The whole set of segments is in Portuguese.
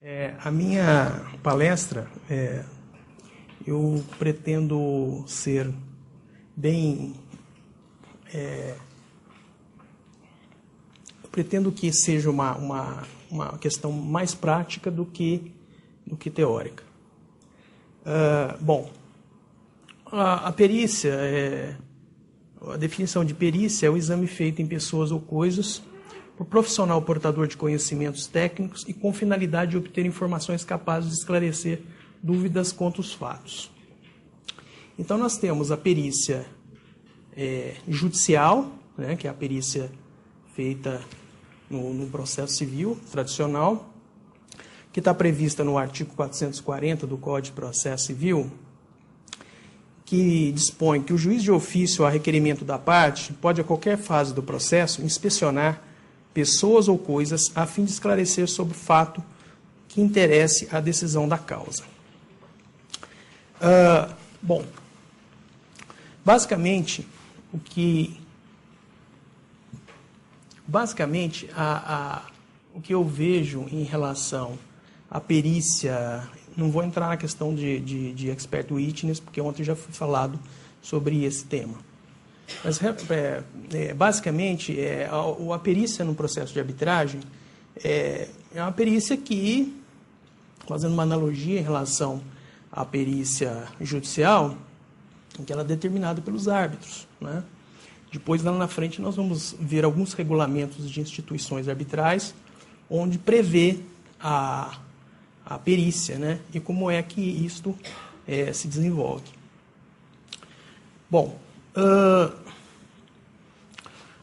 A minha palestra, eu pretendo ser bem... eu pretendo que seja uma questão mais prática do que teórica. Bom, a perícia, a definição de perícia é o exame feito em pessoas ou coisas por profissional portador de conhecimentos técnicos e com finalidade de obter informações capazes de esclarecer dúvidas quanto aos fatos. Então, nós temos a perícia judicial, né, que é a perícia feita no processo civil tradicional, que está prevista no artigo 440 do Código de Processo Civil, que dispõe que o juiz de ofício, a requerimento da parte, pode, a qualquer fase do processo, inspecionar pessoas ou coisas a fim de esclarecer sobre o fato que interesse a decisão da causa. Bom, basicamente, o que eu vejo em relação à perícia, não vou entrar na questão de expert witness, porque ontem já foi falado sobre esse tema. Mas, basicamente, a perícia no processo de arbitragem é uma perícia que, fazendo uma analogia em relação à perícia judicial, que ela é determinada pelos árbitros, né? Depois, lá na frente, nós vamos ver alguns regulamentos de instituições arbitrais, onde prevê a perícia, né? E como é que isto se desenvolve. Bom,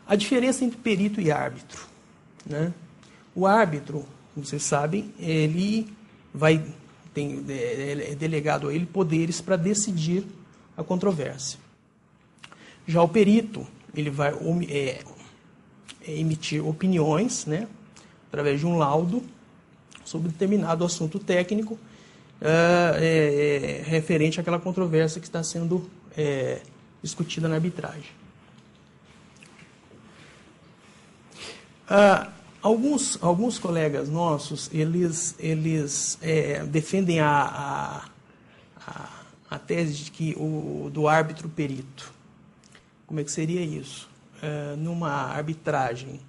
a diferença entre perito e árbitro, né? O árbitro, como vocês sabem, ele é delegado a ele poderes para decidir a controvérsia. Já o perito, ele vai emitir opiniões, né, através de um laudo sobre determinado assunto técnico referente àquela controvérsia que está sendo discutida na arbitragem. Alguns colegas nossos, eles defendem a tese de que do árbitro perito. Como é que seria isso? Numa arbitragem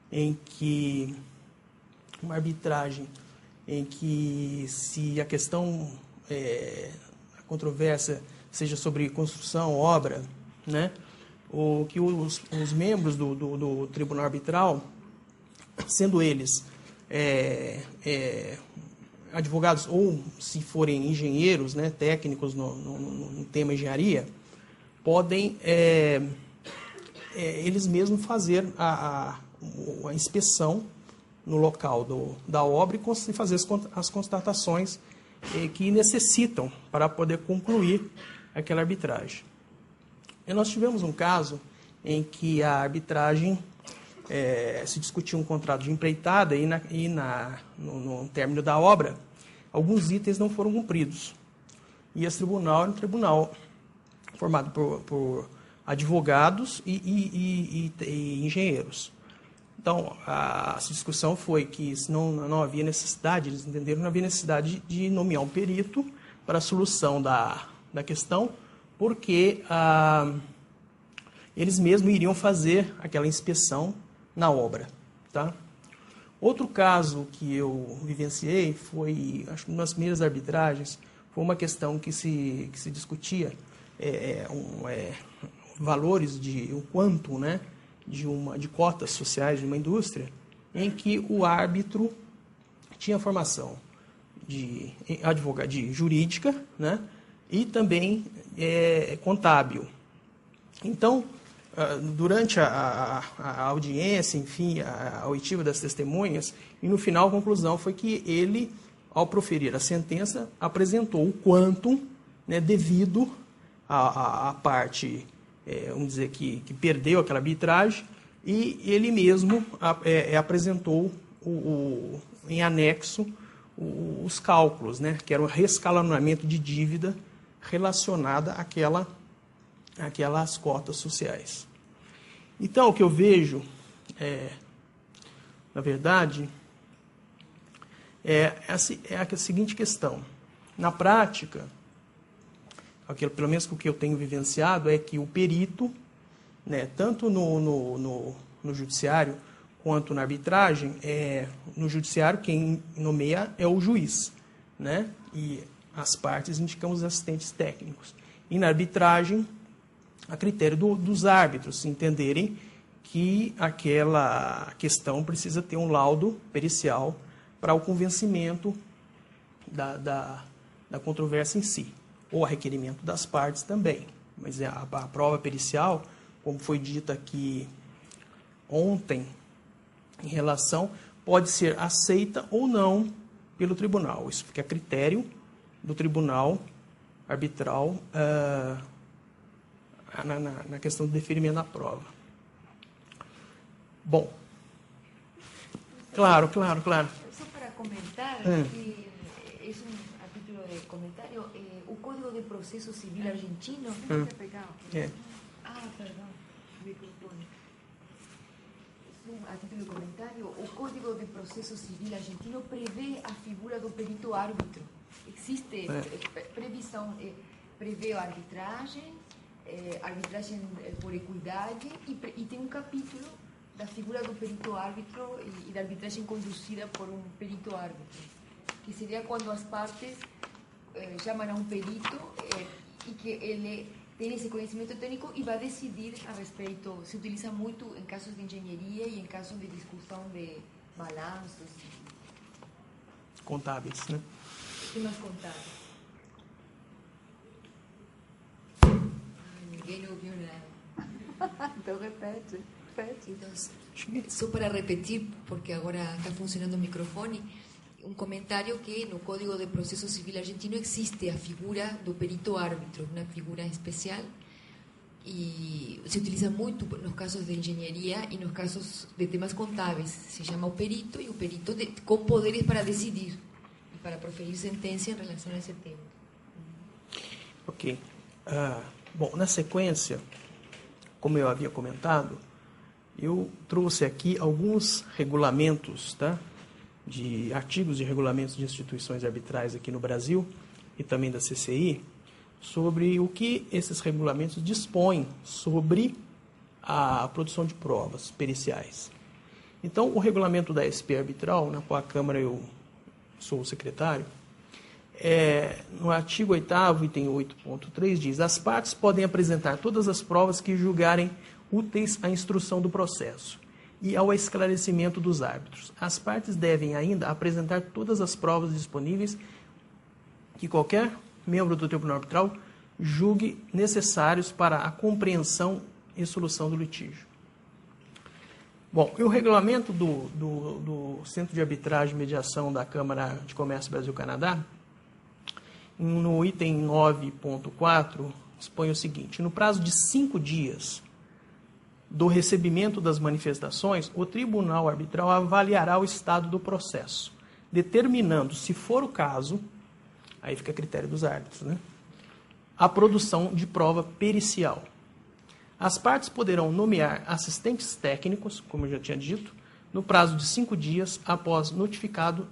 em que se a questão, a controvérsia seja sobre construção, obra, né? Ou que os membros do tribunal arbitral, sendo eles advogados ou, se forem engenheiros, né, técnicos no tema engenharia, podem eles mesmos fazer a inspeção no local da obra e fazer as constatações que necessitam para poder concluir aquela arbitragem. E nós tivemos um caso em que a arbitragem se discutiu um contrato de empreitada e no término da obra, alguns itens não foram cumpridos. E esse tribunal era um tribunal formado por advogados e engenheiros. Então, a discussão foi que não havia necessidade, eles entenderam que não havia necessidade de nomear um perito para a solução da questão, porque eles mesmos iriam fazer aquela inspeção na obra. Tá? Outro caso que eu vivenciei foi, acho que uma das primeiras arbitragens, foi uma questão que se discutia valores o quanto, né, de cotas sociais de uma indústria, em que o árbitro tinha formação de jurídica, né, e também contábil. Então, durante a audiência, enfim, a oitiva das testemunhas, e no final a conclusão foi que ele, ao proferir a sentença, apresentou o quantum, né, devido à parte, vamos dizer, que perdeu aquela arbitragem, e ele mesmo apresentou em anexo os cálculos, né, que era o rescalonamento de dívida relacionada àquelas cotas sociais. Então, o que eu vejo, na verdade, é a seguinte questão. Na prática, pelo menos o que eu tenho vivenciado, é que o perito, né, tanto no judiciário quanto na arbitragem, no judiciário quem nomeia é o juiz, né? E as partes indicam os assistentes técnicos. E na arbitragem, a critério dos árbitros, se entenderem que aquela questão precisa ter um laudo pericial para o convencimento da controvérsia em si, ou a requerimento das partes também. Mas a prova pericial, como foi dito aqui ontem, em relação, pode ser aceita ou não pelo tribunal. Isso fica a critério do tribunal arbitral na questão do deferimento da prova. Bom, claro. Só para comentar, que é a título de comentário, o Código de Processo Civil argentino... Perdão, microfone. A título de comentário, o Código de Processo Civil argentino prevê a figura do perito árbitro. Existe previsão, prevê a arbitragem por equidade, e tem um capítulo da figura do perito árbitro e da arbitragem conduzida por um perito árbitro, que seria quando as partes chamam a um perito e que ele tem esse conhecimento técnico e vai decidir a respeito. Se utiliza muito em casos de engenharia e em casos de discussão de balanços. Contábeis, né? Temas contábeis. Ninguém ouviu nada. Então repete. Então, só para repetir, porque agora está funcionando o microfone, um comentário que no Código de Processo Civil argentino existe a figura do perito árbitro, uma figura especial, e se utiliza muito nos casos de engenharia e nos casos de temas contábeis. Se chama o perito com poderes para decidir e para proferir sentença em relação a esse tema. Ok. Bom, na sequência, como eu havia comentado, eu trouxe aqui alguns regulamentos, tá? De artigos de regulamentos de instituições arbitrais aqui no Brasil e também da CCI, sobre o que esses regulamentos dispõem sobre a produção de provas periciais. Então, o regulamento da SP Arbitral, na qual a Câmara eu sou o secretário, no artigo 8º, item 8.3, diz: as partes podem apresentar todas as provas que julgarem úteis à instrução do processo e ao esclarecimento dos árbitros. As partes devem ainda apresentar todas as provas disponíveis que qualquer membro do Tribunal Arbitral julgue necessários para a compreensão e solução do litígio. Bom, e o regulamento do Centro de Arbitragem e Mediação da Câmara de Comércio Brasil-Canadá, no item 9.4, expõe o seguinte: no prazo de 5 dias do recebimento das manifestações, o Tribunal Arbitral avaliará o estado do processo, determinando, se for o caso, aí fica a critério dos árbitros, né, a produção de prova pericial. As partes poderão nomear assistentes técnicos, como eu já tinha dito, no prazo de 5 dias após notificados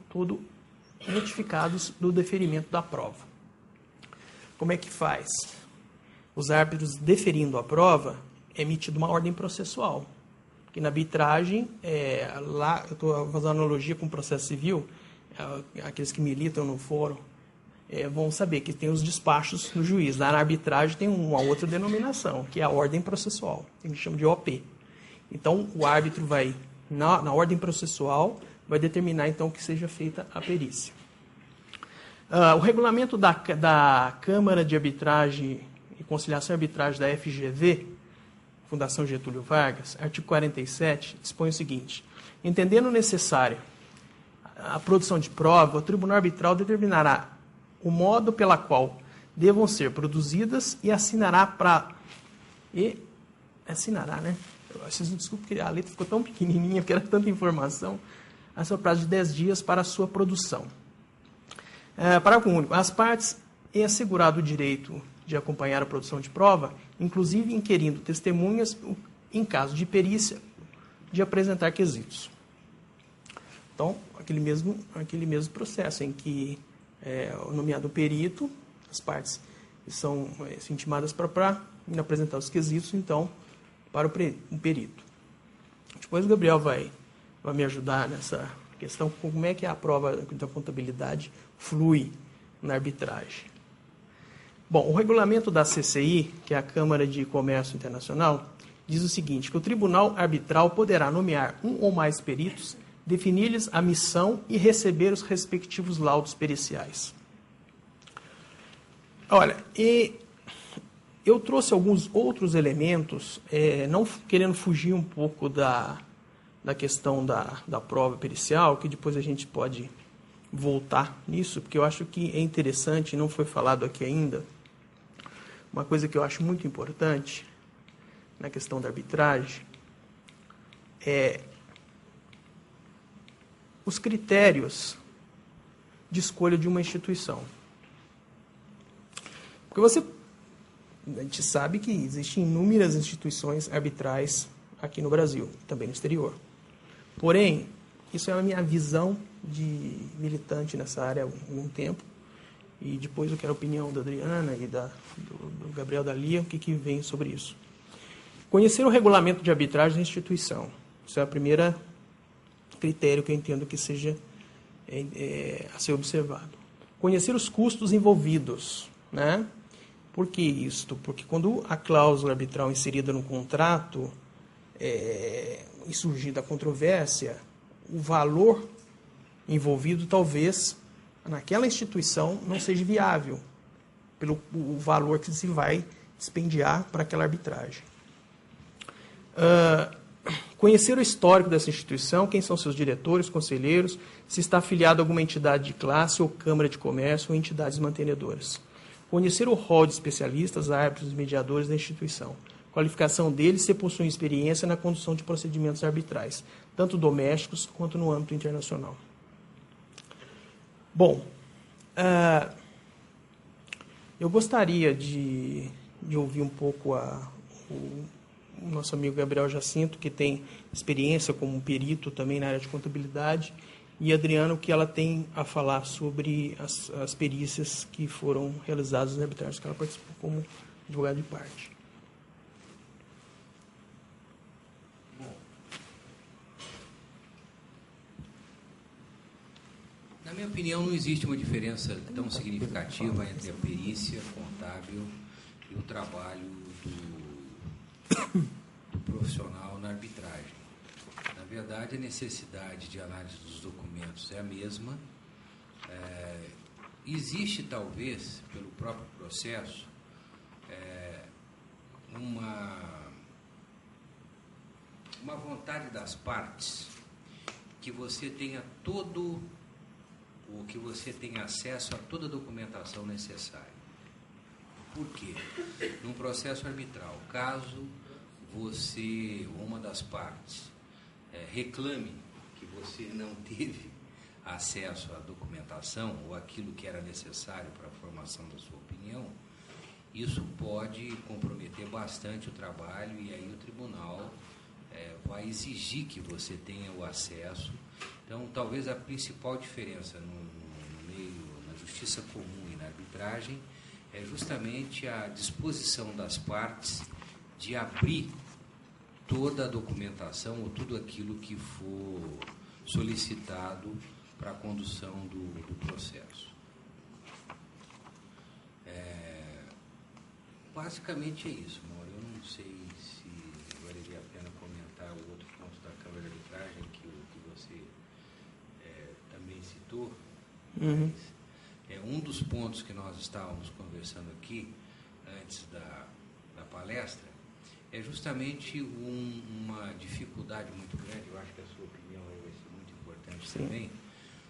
do deferimento da prova. Como é que faz? Os árbitros deferindo a prova, é emitida uma ordem processual. Que na arbitragem, lá, eu estou fazendo analogia com o processo civil, aqueles que militam no fórum vão saber que tem os despachos do juiz. Lá na arbitragem tem uma outra denominação, que é a ordem processual, que a gente chama de OP. Então, o árbitro vai, na ordem processual, vai determinar então que seja feita a perícia. O regulamento da Câmara de Arbitragem e Conciliação e Arbitragem da FGV, Fundação Getúlio Vargas, artigo 47, dispõe o seguinte: entendendo necessário a produção de prova, o Tribunal Arbitral determinará o modo pela qual devam ser produzidas e assinará, né? Vocês me desculpem, porque a letra ficou tão pequenininha, porque era tanta informação, a seu prazo de 10 dias para a sua produção. Parágrafo único. As partes é assegurado o direito de acompanhar a produção de prova, inclusive inquirindo testemunhas, em caso de perícia, de apresentar quesitos. Então, aquele mesmo processo em que o nomeado perito, as partes são intimadas para apresentar os quesitos, então, para o perito. Depois o Gabriel vai me ajudar nessa questão, como é que a prova da contabilidade flui na arbitragem. Bom, o regulamento da CCI, que é a Câmara de Comércio Internacional, diz o seguinte, que o tribunal arbitral poderá nomear um ou mais peritos, definir-lhes a missão e receber os respectivos laudos periciais. Olha, eu trouxe alguns outros elementos, não querendo fugir um pouco da questão da prova pericial, que depois a gente pode voltar nisso, porque eu acho que é interessante, não foi falado aqui ainda, uma coisa que eu acho muito importante na questão da arbitragem é os critérios de escolha de uma instituição. Porque a gente sabe que existem inúmeras instituições arbitrais aqui no Brasil, também no exterior. Porém, isso é a minha visão de militante nessa área há algum tempo, e depois eu quero a opinião da Adriana e do Gabriel da Lia, o que vem sobre isso. Conhecer o regulamento de arbitragem da instituição. Isso é o primeiro critério que eu entendo que seja a ser observado. Conhecer os custos envolvidos, né? Por que isto? Porque quando a cláusula arbitral inserida no contrato e surgir da controvérsia, o valor envolvido talvez naquela instituição não seja viável pelo o valor que se vai expendiar para aquela arbitragem. Conhecer o histórico dessa instituição, quem são seus diretores, conselheiros, se está afiliado a alguma entidade de classe ou câmara de comércio ou entidades mantenedoras. Conhecer o rol de especialistas, árbitros e mediadores da instituição. Qualificação deles se possuem experiência na condução de procedimentos arbitrais, tanto domésticos quanto no âmbito internacional. Bom, eu gostaria de ouvir um pouco o nosso amigo Gabriel Jacinto, que tem experiência como perito também na área de contabilidade, e a Adriana, o que ela tem a falar sobre as perícias que foram realizadas na arbitragem, que ela participou como advogado de parte. Na minha opinião, não existe uma diferença tão significativa entre a perícia contábil e o trabalho do profissional na arbitragem. Na verdade, a necessidade de análise dos documentos é a mesma. Existe, talvez, pelo próprio processo, uma vontade das partes que você tenha que você tenha acesso a toda a documentação necessária. Por quê? Num processo arbitral, caso você, uma das partes, reclame que você não teve acesso à documentação ou aquilo que era necessário para a formação da sua opinião, isso pode comprometer bastante o trabalho e aí o tribunal vai exigir que você tenha o acesso. Então, talvez a principal diferença na justiça comum e na arbitragem é justamente a disposição das partes de abrir toda a documentação ou tudo aquilo que for solicitado para a condução do processo. Basicamente é isso, Mauro. Eu não sei se valeria a pena comentar o outro ponto da Câmara de Arbitragem que você também citou. Uhum. Mas, um dos pontos que nós estávamos conversando aqui, antes da palestra, é justamente uma dificuldade muito grande, eu acho que a sua opinião aí vai ser muito importante Sim. também,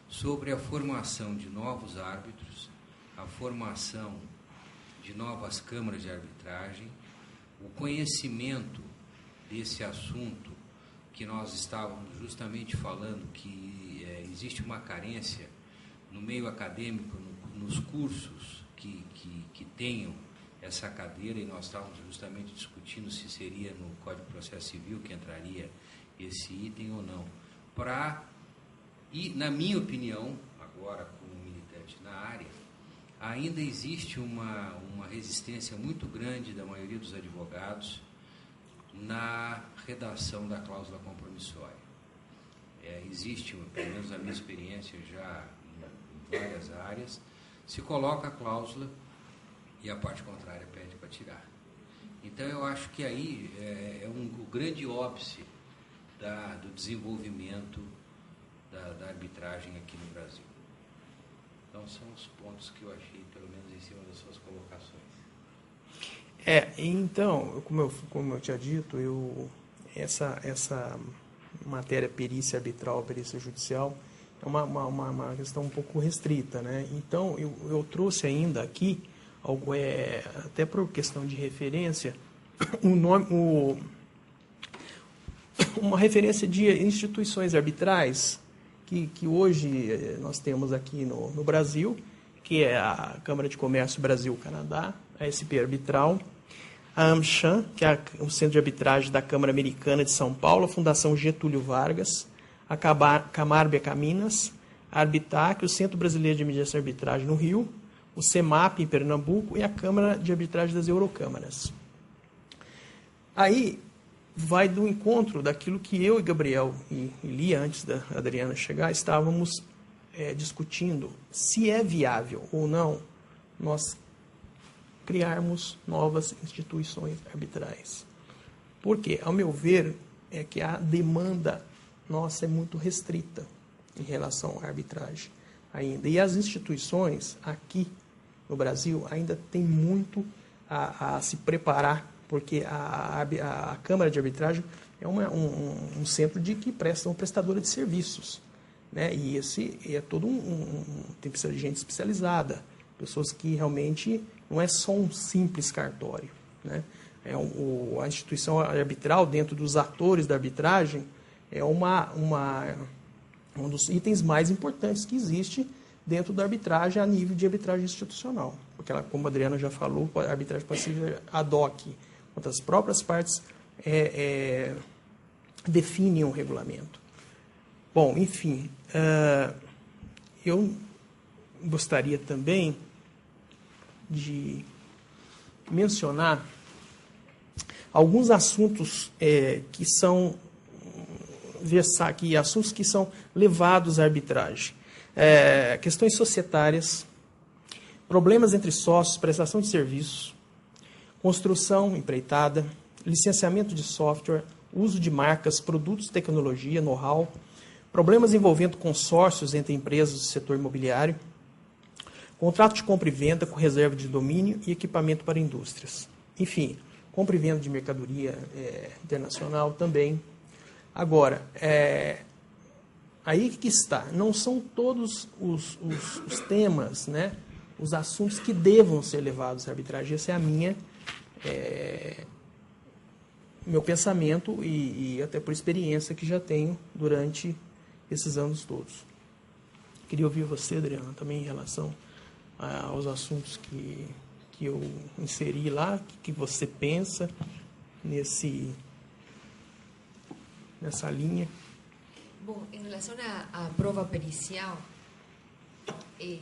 sobre a formação de novos árbitros, a formação de novas câmaras de arbitragem, o conhecimento desse assunto que nós estávamos justamente falando, que existe uma carência no meio acadêmico, nos cursos que tenham essa cadeira, e nós estávamos justamente discutindo se seria no Código de Processo Civil que entraria esse item ou não, para E, na minha opinião, agora como militante na área, ainda existe uma resistência muito grande da maioria dos advogados na redação da cláusula compromissória. Existe, pelo menos na minha experiência já em várias áreas, se coloca a cláusula e a parte contrária pede para tirar. Então, eu acho que aí o grande óbice do desenvolvimento da arbitragem aqui no Brasil. Então, são os pontos que eu achei, pelo menos em cima das suas colocações. Então, como eu tinha dito, essa matéria perícia arbitral, perícia judicial, é uma questão um pouco restrita, né? Então, eu trouxe ainda aqui, algo, até por questão de referência, uma referência de instituições arbitrais que hoje nós temos aqui no Brasil, que é a Câmara de Comércio Brasil-Canadá, a SP Arbitral, a AmCham, que é o Centro de Arbitragem da Câmara Americana de São Paulo, a Fundação Getúlio Vargas, a Camarbe Caminas, a Arbitac, o Centro Brasileiro de Mediação e Arbitragem no Rio, o CEMAP em Pernambuco e a Câmara de Arbitragem das Eurocâmaras. Aí vai do encontro daquilo que eu e Gabriel e Lia, antes da Adriana chegar, estávamos discutindo se é viável ou não nós criarmos novas instituições arbitrais. Porque, ao meu ver, é que a demanda nossa é muito restrita em relação à arbitragem ainda. E as instituições aqui no Brasil ainda tem muito a se preparar, porque a Câmara de Arbitragem é um centro que presta, prestadora de serviços, né? E esse é todo tem que ser gente especializada, pessoas que realmente não é só um simples cartório, né? A instituição arbitral, dentro dos atores da arbitragem, é um dos itens mais importantes que existe dentro da arbitragem a nível de arbitragem institucional. Porque, como a Adriana já falou, a arbitragem pode ser ad hoc, quando as próprias partes definem o regulamento. Bom, enfim, eu gostaria também de mencionar alguns assuntos que são assuntos que são levados à arbitragem. Questões societárias, problemas entre sócios, prestação de serviços, construção empreitada, licenciamento de software, uso de marcas, produtos, tecnologia, know-how, problemas envolvendo consórcios entre empresas do setor imobiliário, contrato de compra e venda com reserva de domínio e equipamento para indústrias. Enfim, compra e venda de mercadoria internacional também. Agora, aí que está. Não são todos os temas, né, os assuntos que devam ser levados à arbitragem. Esse é meu pensamento e até por experiência que já tenho durante esses anos todos. Queria ouvir você, Adriana, também em relação aos assuntos que eu inseri lá, o que você pensa nessa linha. Bom, em relação à prova pericial, minha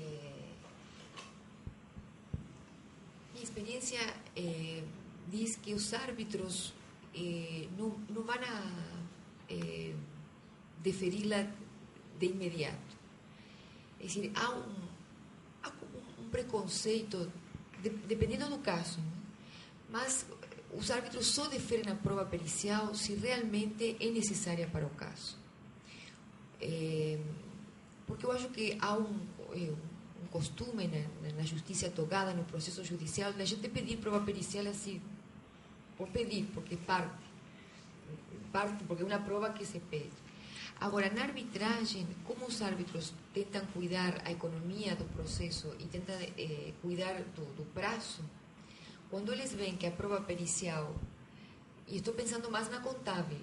experiência diz que os árbitros não vão deferí-la de imediato. É decir, há um preconceito, dependendo do caso, né? Mas os árbitros só deferem a prova pericial se realmente é necessária para o caso. Porque eu acho que há um costume na justiça togada, no processo judicial, da gente pedir prova pericial assim, por pedir, porque parte, porque é uma prova que se pede. Agora, na arbitragem, como os árbitros tentam cuidar a economia do processo e tentam cuidar do prazo, quando eles veem que a prova pericial, e estou pensando mais na contábil,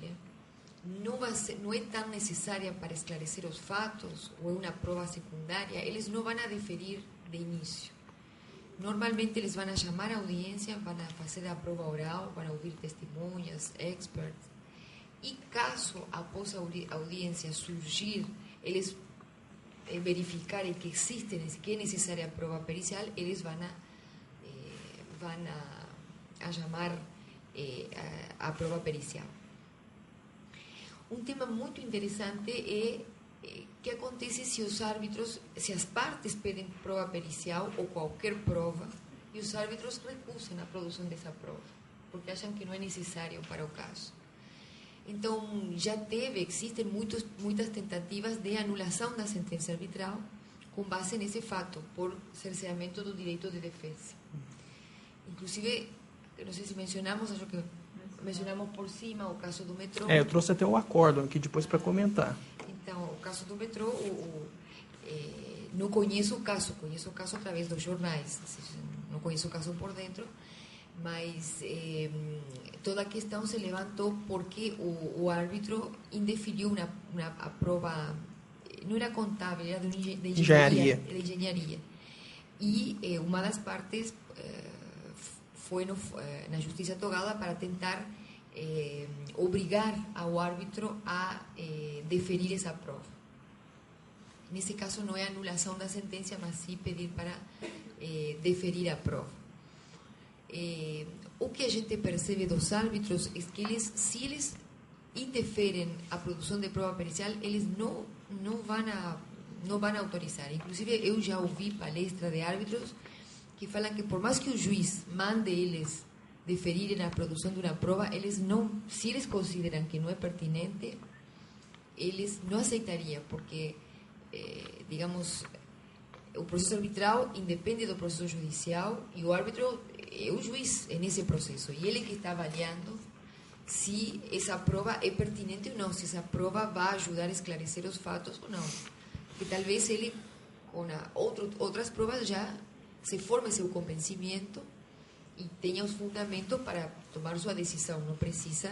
não é tão necessária para esclarecer os fatos, ou é uma prova secundária, eles não vão deferir de início. Normalmente eles vão chamar a audiência, vão fazer a prova oral, vão ouvir testemunhas, experts. E caso após a audiência surgir, eles verificarem que existe, que é necessária a prova pericial, eles vão a chamar a prova pericial. Um tema muito interessante é que acontece se os árbitros, se as partes pedem prova pericial ou qualquer prova e os árbitros recusam a produção dessa prova, porque acham que não é necessário para o caso. Então, existem muitas tentativas de anulação da sentença arbitral com base nesse fato, por cerceamento do direito de defesa. Inclusive, não sei se mencionamos, acho que mencionamos por cima o caso do metrô. Eu trouxe até o acórdão aqui depois para comentar. Então, o caso do metrô, não conheço o caso através dos jornais, não conheço o caso por dentro, mas toda a questão se levantou porque o árbitro indeferiu a prova, não era contábil, era de engenharia. E uma das partes foi na justiça togada para tentar obrigar ao árbitro a deferir essa prova. Nesse caso não é anulação da sentença, mas sim pedir para deferir a prova. O que a gente percebe dos árbitros é que se eles indeferem a produção de prova pericial, eles não vão autorizar. Inclusive, eu já ouvi palestra de árbitros que falam que por mais que o juiz mande eles deferirem a produção de uma prova, eles não, se eles consideram que não é pertinente, eles não aceitariam, porque, digamos, o processo arbitral independe do processo judicial e o árbitro é o juiz nesse processo, e ele que está avaliando se essa prova é pertinente ou não, se essa prova vai ajudar a esclarecer os fatos ou não. Porque talvez ele, com outras provas, já se forme seu convencimento e tenha os fundamentos para tomar sua decisão. Não precisa,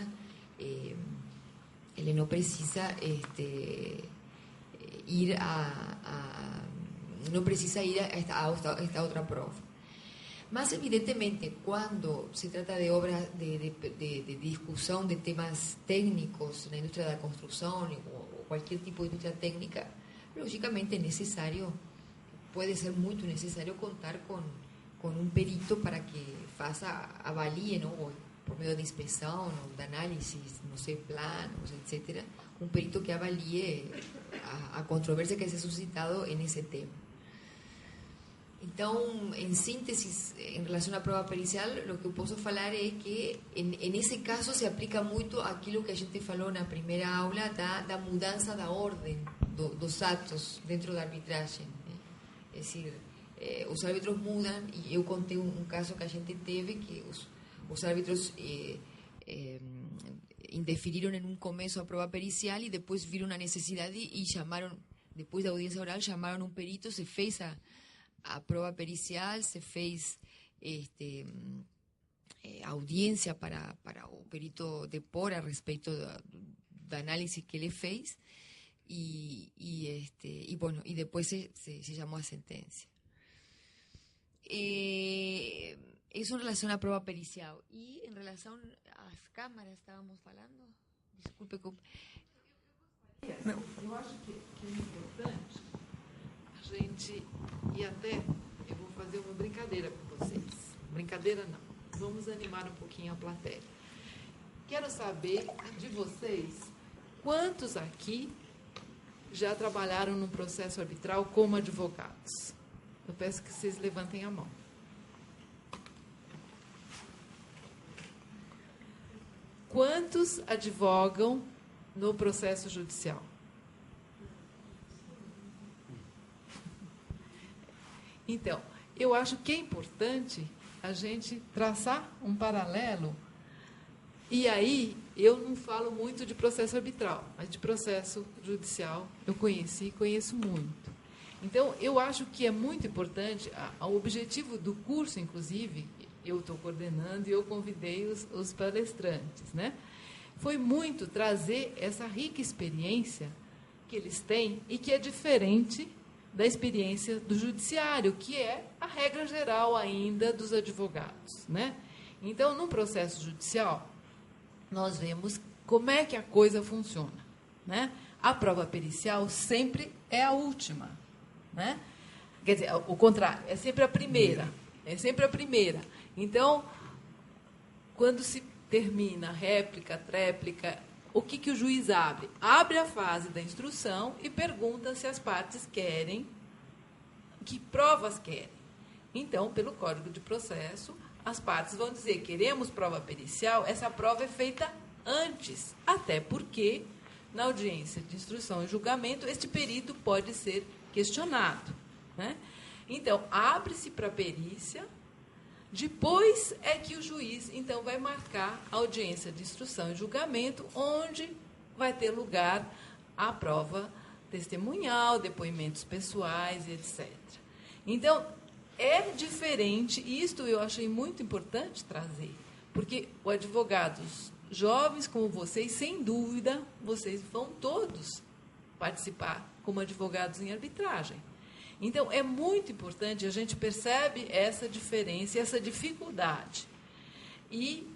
ele não precisa ir a esta outra prova. Mas, evidentemente, quando se trata de obras de discussão de temas técnicos na indústria da construção ou qualquer tipo de indústria técnica, logicamente é necessário, pode ser muito necessário contar com um perito para que avalie, não, por meio de inspeção, de análise, não sei, planos, etc., um perito que avalie a controvérsia que se ha suscitado nesse tema. Então, em síntese, em relação à prova pericial, o que eu posso falar é que, nesse caso, se aplica muito aquilo que a gente falou na primeira aula da mudança da ordem dos atos dentro da arbitragem. É decir, os árbitros mudam, e eu contei um caso que a gente teve, que os árbitros indeferiram em um começo a prova pericial e depois viram a necessidade e chamaram, depois da audiência oral, chamaram um perito, se fez a prova pericial, se fez audiência para o perito depor a respeito da análise que ele fez e depois se chamou a sentença. Isso em relação à prova pericial. E em relação às câmaras, estávamos falando? Desculpe. Eu acho que é importante a gente, e até eu vou fazer uma brincadeira com vocês. Brincadeira não. Vamos animar um pouquinho a plateia. Quero saber de vocês quantos aqui já trabalharam num processo arbitral como advogados. Eu peço que vocês levantem a mão. Quantos advogam no processo judicial? Então, eu acho que é importante a gente traçar um paralelo. E aí, eu não falo muito de processo arbitral, mas de processo judicial eu conheço muito. Então, eu acho que é muito importante, o objetivo do curso, inclusive, eu estou coordenando e eu convidei os palestrantes, né? Foi muito trazer essa rica experiência que eles têm e que é diferente da experiência do judiciário, que é a regra geral ainda dos advogados, né? Então, num processo judicial, nós vemos como é que a coisa funciona, né? A prova pericial sempre é a última. né? Quer dizer, o contrário, é sempre a primeira. É sempre a primeira. Então, quando se termina a réplica, tréplica, o que o juiz abre? Abre a fase da instrução e pergunta se as partes querem, que provas querem. Então, pelo Código de Processo, as partes vão dizer, queremos prova pericial, essa prova é feita antes, até porque, na audiência de instrução e julgamento, este perito pode ser questionado, né? Então, abre-se para a perícia, depois é que o juiz, então, vai marcar a audiência de instrução e julgamento, onde vai ter lugar a prova testemunhal, depoimentos pessoais, etc. Então, é diferente, e isto eu achei muito importante trazer, porque os advogados jovens como vocês, sem dúvida, vocês vão todos participar como advogados em arbitragem. Então, é muito importante, a gente percebe essa diferença, essa dificuldade. E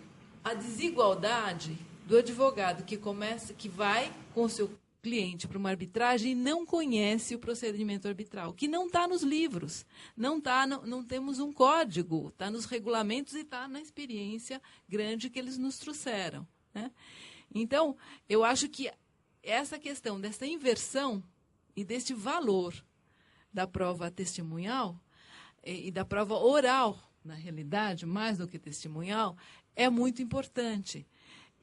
a desigualdade do advogado que vai com seu cliente para uma arbitragem e não conhece o procedimento arbitral, que não está nos livros, não temos um código, está nos regulamentos e está na experiência grande que eles nos trouxeram, né? Então, eu acho que essa questão dessa inversão e deste valor da prova testemunhal e da prova oral, na realidade, mais do que testemunhal, é muito importante.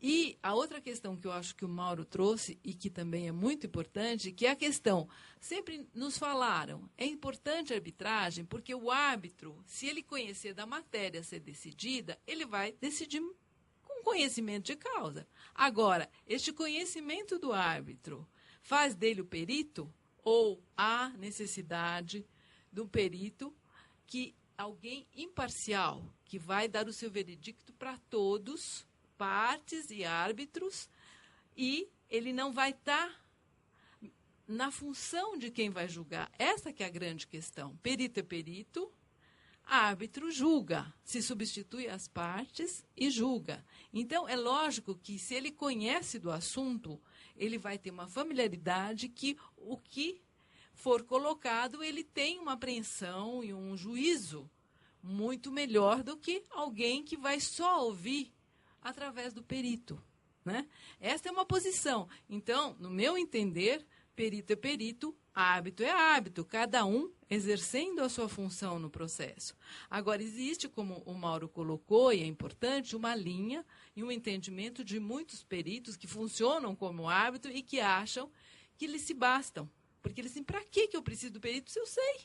E a outra questão que eu acho que o Mauro trouxe, e que também é muito importante, que é a questão, sempre nos falaram, é importante a arbitragem, porque o árbitro, se ele conhecer da matéria a ser decidida, ele vai decidir com conhecimento de causa. Agora, este conhecimento do árbitro faz dele o perito, ou há necessidade do perito, que alguém imparcial, que vai dar o seu veredicto para todos, partes e árbitros, e ele não vai estar na função de quem vai julgar. Essa que é a grande questão. Perito é perito, árbitro julga, se substitui as partes e julga. Então, é lógico que, se ele conhece do assunto, ele vai ter uma familiaridade que o que for colocado, ele tem uma apreensão e um juízo muito melhor do que alguém que vai só ouvir através do perito, né? Esta é uma posição. Então, no meu entender, perito é perito, árbitro é árbitro, cada um exercendo a sua função no processo. Agora, existe, como o Mauro colocou, e é importante, uma linha e um entendimento de muitos peritos que funcionam como árbitro e que acham que eles se bastam. Porque eles dizem, para que eu preciso do perito se eu sei?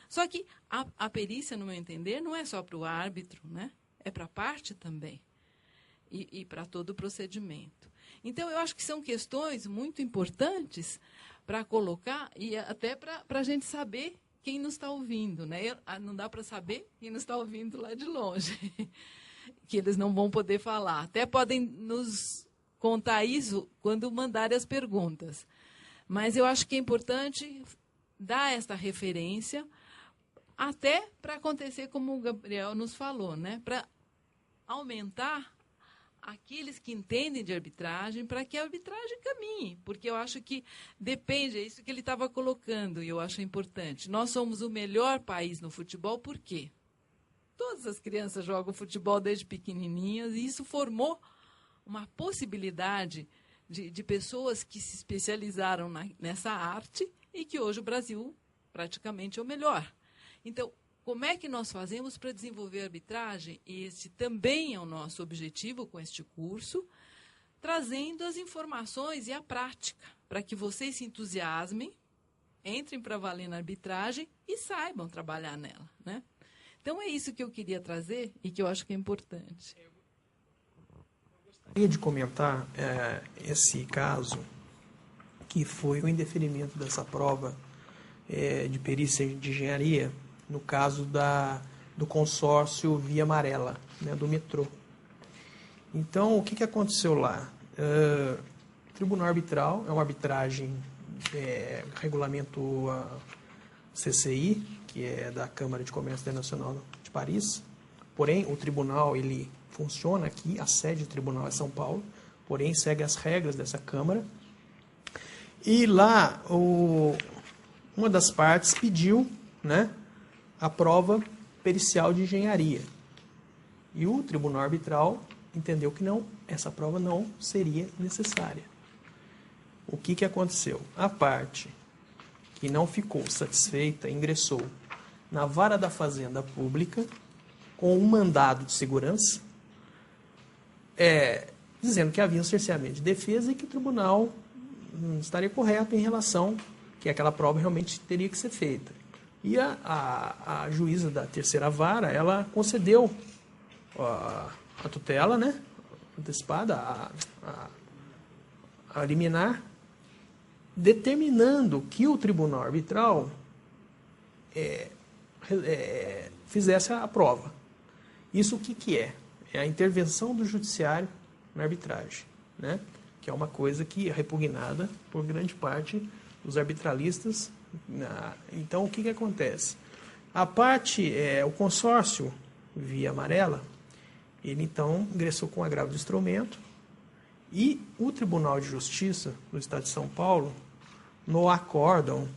Só que a perícia, no meu entender, não é só para o árbitro, né? É para a parte também. E para todo o procedimento. Então, eu acho que são questões muito importantes para colocar e até para a gente saber quem nos está ouvindo, né? Não dá para saber quem nos está ouvindo lá de longe, que eles não vão poder falar. Até podem nos contar isso quando mandarem as perguntas. Mas eu acho que é importante dar esta referência, até para acontecer como o Gabriel nos falou, né? Para aumentar aqueles que entendem de arbitragem, para que a arbitragem caminhe, porque eu acho que depende, é isso que ele estava colocando, e eu acho importante. Nós somos o melhor país no futebol, por quê? Todas as crianças jogam futebol desde pequenininhas, e isso formou uma possibilidade de pessoas que se especializaram nessa arte, e que hoje o Brasil praticamente é o melhor. Então, como é que nós fazemos para desenvolver a arbitragem? E esse também é o nosso objetivo com este curso, trazendo as informações e a prática, para que vocês se entusiasmem, entrem para valer na arbitragem e saibam trabalhar nela, né? Então, é isso que eu queria trazer e que eu acho que é importante. Eu gostaria de comentar esse caso, que foi o indeferimento dessa prova de perícia de engenharia, no caso do consórcio Via Amarela, né, do metrô. Então, o que aconteceu lá? O Tribunal Arbitral é uma arbitragem, regulamento CCI, que é da Câmara de Comércio Internacional de Paris. Porém, o tribunal ele funciona aqui, a sede do tribunal é São Paulo, porém segue as regras dessa Câmara. E lá, o uma das partes pediu, né, a prova pericial de engenharia. E o tribunal arbitral entendeu que não, essa prova não seria necessária. O que aconteceu? A parte que não ficou satisfeita ingressou na vara da Fazenda Pública com um mandado de segurança, dizendo que havia um cerceamento de defesa e que o tribunal estaria correto em relação que aquela prova realmente teria que ser feita. E a juíza da terceira vara, ela concedeu a tutela, né, antecipada, a liminar, determinando que o tribunal arbitral fizesse a prova. Isso o que é? É a intervenção do judiciário na arbitragem, né? Que é uma coisa que é repugnada por grande parte dos arbitralistas. Então, o que acontece? A parte, o consórcio via amarela, ele então ingressou com agravo de instrumento e o Tribunal de Justiça do Estado de São Paulo, no acórdão,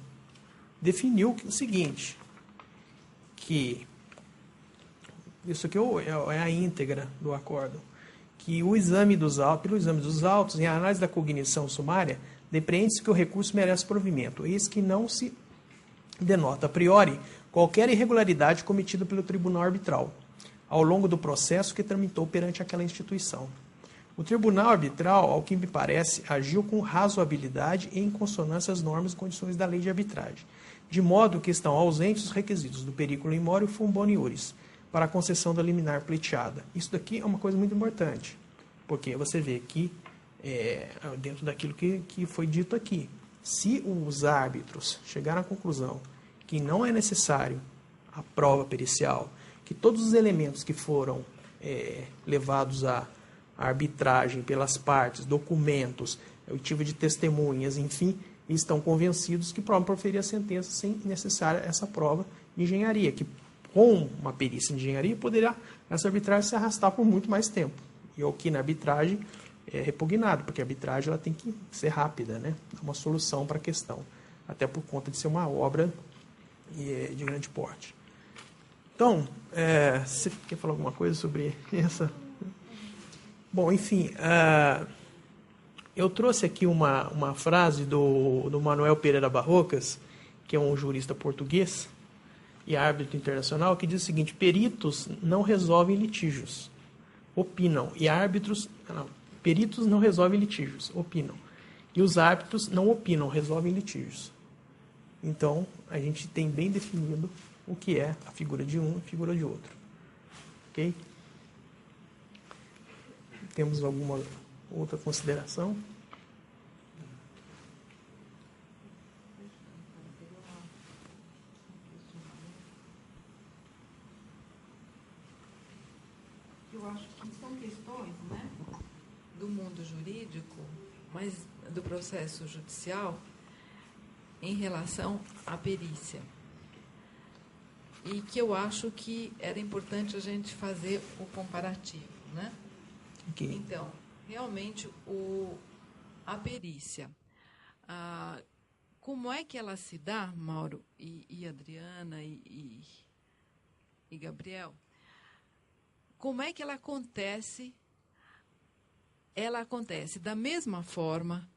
definiu o seguinte, que isso aqui é a íntegra do acórdão, que o exame dos autos, pelo exame dos autos, em análise da cognição sumária, depreende-se que o recurso merece provimento, eis que não se denota a priori qualquer irregularidade cometida pelo tribunal arbitral ao longo do processo que tramitou perante aquela instituição. O tribunal arbitral, ao que me parece, agiu com razoabilidade e em consonância às normas e condições da lei de arbitragem, de modo que estão ausentes os requisitos do periculum in mori e fum boniuris para a concessão da liminar pleiteada. Isso daqui é uma coisa muito importante, porque você vê que, dentro daquilo que foi dito aqui, se os árbitros chegaram à conclusão que não é necessário a prova pericial, que todos os elementos que foram levados à arbitragem pelas partes, documentos, oitiva de testemunhas, enfim, estão convencidos que podem proferir a sentença sem necessária essa prova de engenharia, que com uma perícia em engenharia poderá essa arbitragem se arrastar por muito mais tempo. E o que na arbitragem é repugnado, porque a arbitragem ela tem que ser rápida, né? Uma solução para a questão, até por conta de ser uma obra de grande porte. Então, você quer falar alguma coisa sobre essa? Bom, enfim, eu trouxe aqui uma frase do Manuel Pereira Barrocas, que é um jurista português e árbitro internacional, que diz o seguinte: peritos não resolvem litígios, opinam, e peritos não resolvem litígios, opinam, e os árbitros não opinam, resolvem litígios. Então, a gente tem bem definido o que é a figura de um e a figura de outro. Ok? Temos alguma outra consideração? Eu acho que são questões, né, do mundo jurídico, mas do processo judicial, em relação à perícia. E que eu acho que era importante a gente fazer o comparativo, né? Okay. Então, realmente, a perícia, como é que ela se dá, Mauro e Adriana e Gabriel? Como é que ela acontece? Ela acontece da mesma forma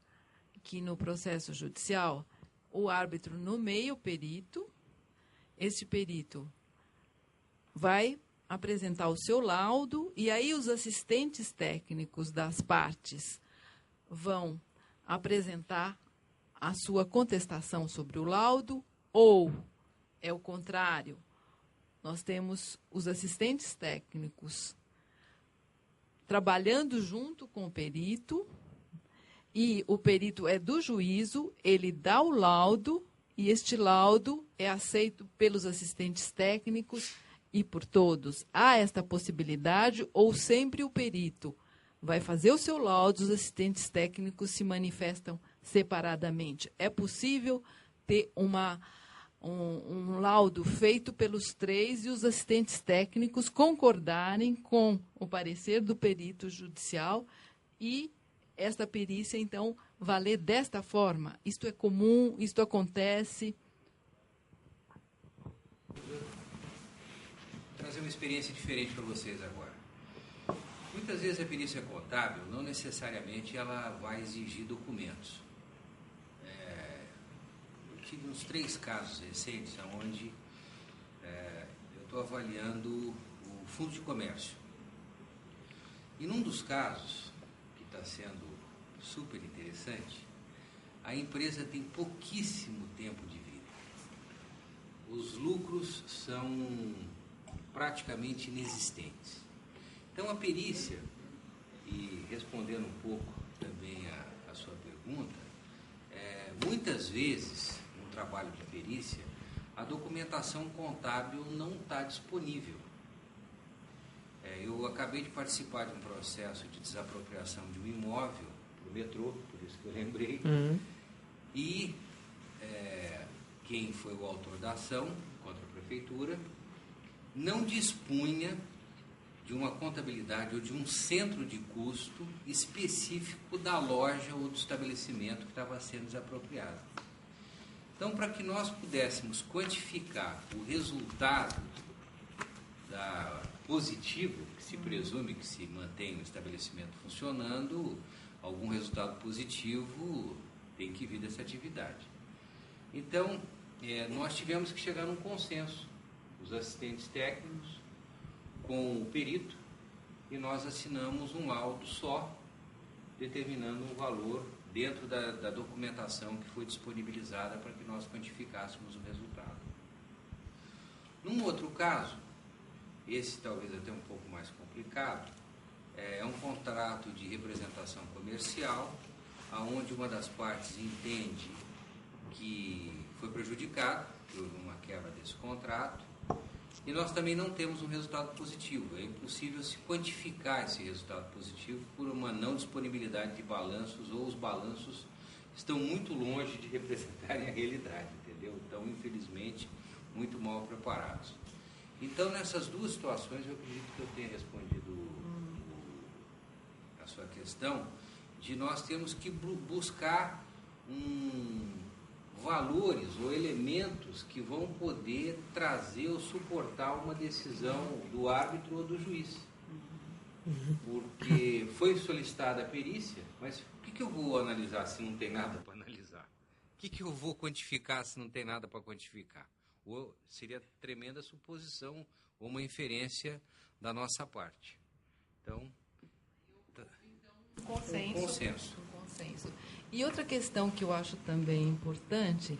que no processo judicial, o árbitro nomeia o perito, este perito vai apresentar o seu laudo e aí os assistentes técnicos das partes vão apresentar a sua contestação sobre o laudo, ou é o contrário. Nós temos os assistentes técnicos trabalhando junto com o perito, e o perito é do juízo, ele dá o laudo, e este laudo é aceito pelos assistentes técnicos e por todos. Há esta possibilidade, ou sempre o perito vai fazer o seu laudo, os assistentes técnicos se manifestam separadamente. É possível ter um laudo feito pelos três e os assistentes técnicos concordarem com o parecer do perito judicial e esta perícia, então, valer desta forma. Isto é comum, isto acontece, trazer uma experiência diferente para vocês agora. Muitas vezes a perícia contábil, não necessariamente ela vai exigir documentos. Eu tive uns 3 casos recentes onde eu estou avaliando o fundo de comércio. E num dos casos, que está sendo super interessante, a empresa tem pouquíssimo tempo de vida. Os lucros são praticamente inexistentes. Então, a perícia, e respondendo um pouco também a sua pergunta, muitas vezes, no trabalho de perícia, a documentação contábil não está disponível. Eu acabei de participar de um processo de desapropriação de um imóvel para o metrô, por isso que eu lembrei, e quem foi o autor da ação contra a prefeitura não dispunha de uma contabilidade ou de um centro de custo específico da loja ou do estabelecimento que estava sendo desapropriado. Então, para que nós pudéssemos quantificar o resultado positivo, que se presume que se mantém o estabelecimento funcionando, algum resultado positivo tem que vir dessa atividade. Então, nós tivemos que chegar num consenso, os assistentes técnicos, com o perito, e nós assinamos um laudo só, determinando um valor dentro da documentação que foi disponibilizada para que nós quantificássemos o resultado. Num outro caso, esse talvez até um pouco mais complicado, é um contrato de representação comercial, onde uma das partes entende que foi prejudicado por uma quebra desse contrato, e nós também não temos um resultado positivo. É impossível se quantificar esse resultado positivo por uma não disponibilidade de balanços, ou os balanços estão muito longe de representarem a realidade, entendeu? Então, infelizmente, muito mal preparados. Então, nessas duas situações, eu acredito que eu tenha respondido a sua questão, de nós temos que buscar valores ou elementos que vão poder trazer ou suportar uma decisão do árbitro ou do juiz. Porque foi solicitada a perícia, mas o que eu vou analisar se não tem nada para analisar? O que eu vou quantificar se não tem nada para quantificar? Ou seria tremenda suposição ou uma inferência da nossa parte. Então, consenso. E outra questão que eu acho também importante,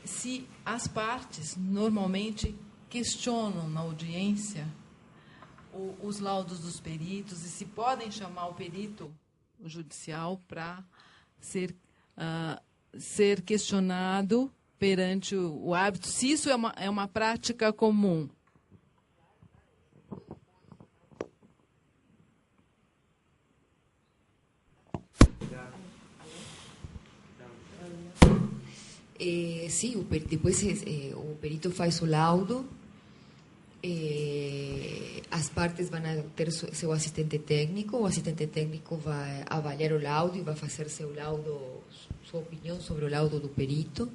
se as partes normalmente questionam na audiência os laudos dos peritos e se podem chamar o perito judicial para ser questionado perante o árbitro, se isso é uma prática comum. Sim, depois o perito faz o laudo, as partes vão ter seu assistente técnico, o assistente técnico vai avaliar o laudo e vai fazer sua opinião sobre o laudo do perito,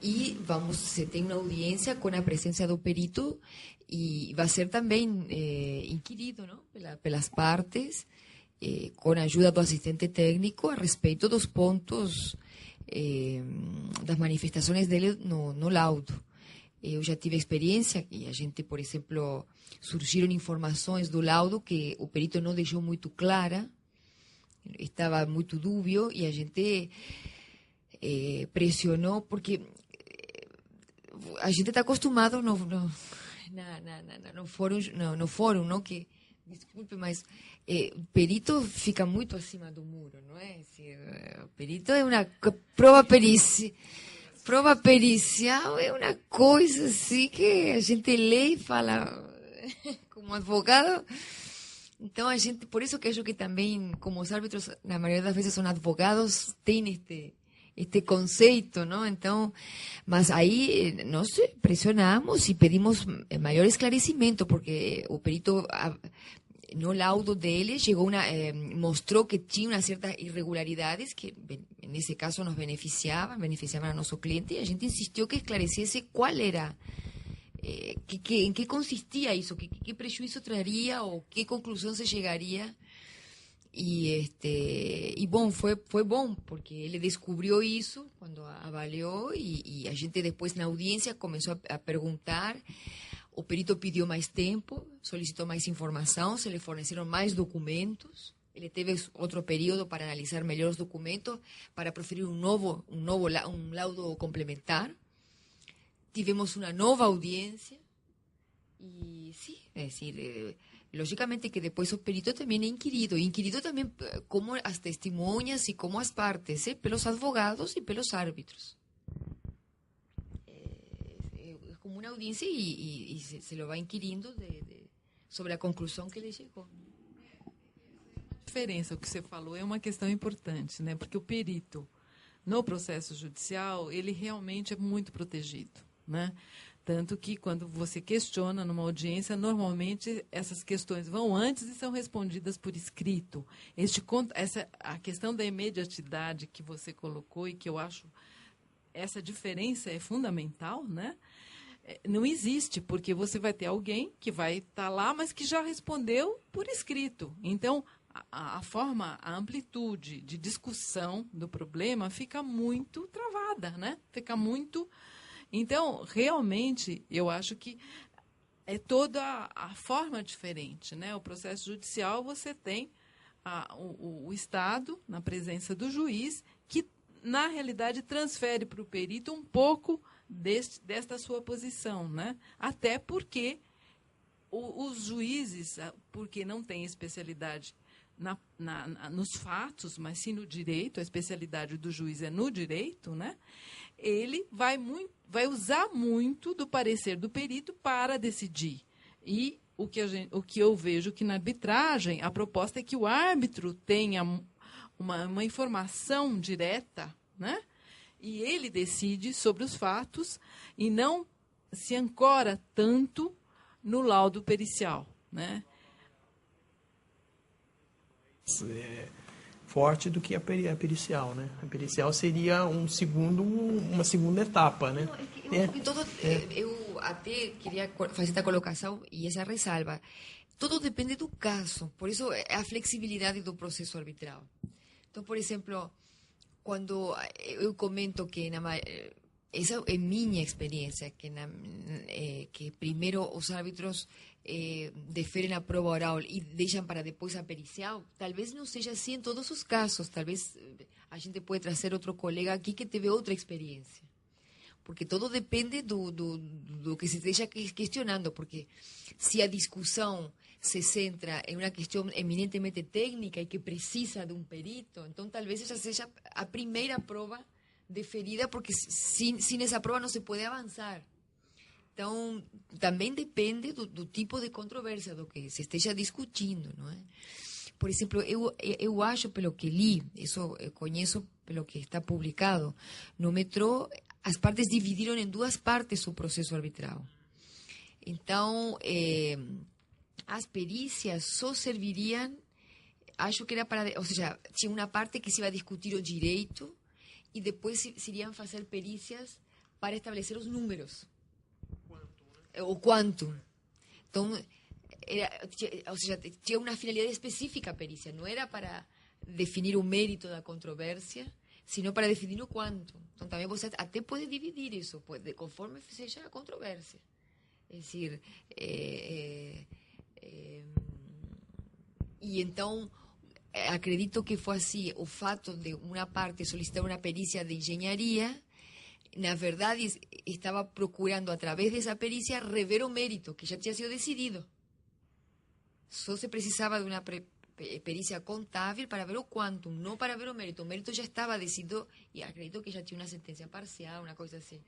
e se tem uma audiência com a presença do perito, e vai ser também inquirido, não? Pelas partes, com a ajuda do assistente técnico a respeito dos pontos das manifestações dele no laudo. Eu já tive experiência e a gente, por exemplo, surgiram informações do laudo que o perito não deixou muito clara, estava muito dúbio, e a gente pressionou, porque a gente está acostumado no fórum, não, que, desculpe, mas o perito fica muito acima do muro, não é? O perito é uma prova pericial, é uma coisa assim que a gente lê e fala como advogado. Então, por isso que acho que também, como os árbitros, na maioria das vezes são advogados, tem este conceito, não? Então, mas aí nós pressionamos e pedimos maior esclarecimento, porque o perito, no laudo dele, mostrou que tinha umas certas irregularidades que, nesse caso, nos beneficiavam a nosso cliente, e a gente insistiu que esclarecesse qual era ¿En qué consistía eso? ¿Qué prejuicio traería o qué conclusión se llegaría? Y bom, foi bom, porque ele descobriu isso quando avaliou e a gente depois na audiência começou a perguntar. O perito pediu mais tempo, solicitou mais informação, se lhe forneceram mais documentos. Ele teve outro período para analisar melhor os documentos, para proferir um laudo complementar. Tivemos uma nova audiência e, sim, é decir, lógicamente que depois o perito também é inquirido também como as testemunhas e como as partes, pelos advogados e pelos árbitros. É como uma audiência e se lo vai inquirindo sobre a conclusão que ele chegou. Diferença, o que você falou é uma questão importante, né? Porque o perito, no processo judicial, ele realmente é muito protegido, né? Tanto que, quando você questiona numa audiência, normalmente essas questões vão antes e são respondidas por escrito. A questão da imediatidade que você colocou e que eu acho essa diferença é fundamental, né? Não existe, porque você vai ter alguém que vai estar lá, mas que já respondeu por escrito. Então, a amplitude de discussão do problema fica muito travada, né? Fica muito... Então, realmente, eu acho que é toda a forma diferente, né? O processo judicial, você tem o Estado, na presença do juiz, que, na realidade, transfere para o perito um pouco desta sua posição, né? Até porque os juízes, porque não têm especialidade nos fatos, mas sim no direito, a especialidade do juiz é no direito, né? Ele vai usar muito do parecer do perito para decidir. E o que eu vejo que na arbitragem, a proposta é que o árbitro tenha uma informação direta, né? E ele decide sobre os fatos e não se ancora tanto no laudo pericial, né? Forte do que a pericial, né? A pericial seria uma segunda etapa, né? Eu até queria fazer esta colocação e essa ressalva. Tudo depende do caso, por isso a flexibilidade do processo arbitral. Então, por exemplo, quando eu comento que essa é minha experiência, que primeiro os árbitros deferem a prova oral e deixam para depois a pericial, talvez não seja assim em todos os casos. Talvez a gente pode trazer outro colega aqui que teve outra experiência. Porque tudo depende do que se esteja questionando. Porque se a discussão se centra em uma questão eminentemente técnica e que precisa de um perito, então talvez essa seja a primeira prova deferida, porque sem essa prova não se pode avançar. Então, também depende do tipo de controvérsia, do que se esteja discutindo, não é? Por exemplo, eu acho, pelo que li, isso eu conheço pelo que está publicado, no metrô, as partes dividiram em duas partes o processo arbitral. Então, as perícias só serviriam, acho que era para... Ou seja, tinha uma parte que se ia discutir o direito e depois se iriam fazer perícias para estabelecer os números. O quanto. Então, ou seja, tinha uma finalidade específica a perícia. Não era para definir o mérito da controvérsia, sino para definir o quanto. Então, também você até pode dividir isso, conforme seja a controvérsia. É decir, e então, acredito que foi assim, o fato de uma parte solicitar uma perícia de engenharia, na verdade, estava procurando, a través dessa perícia, rever o mérito, que já tinha sido decidido. Só se precisava de uma perícia contábil para ver o quantum, não para ver o mérito. O mérito já estava decidido e acredito que já tinha uma sentença parcial, uma coisa assim.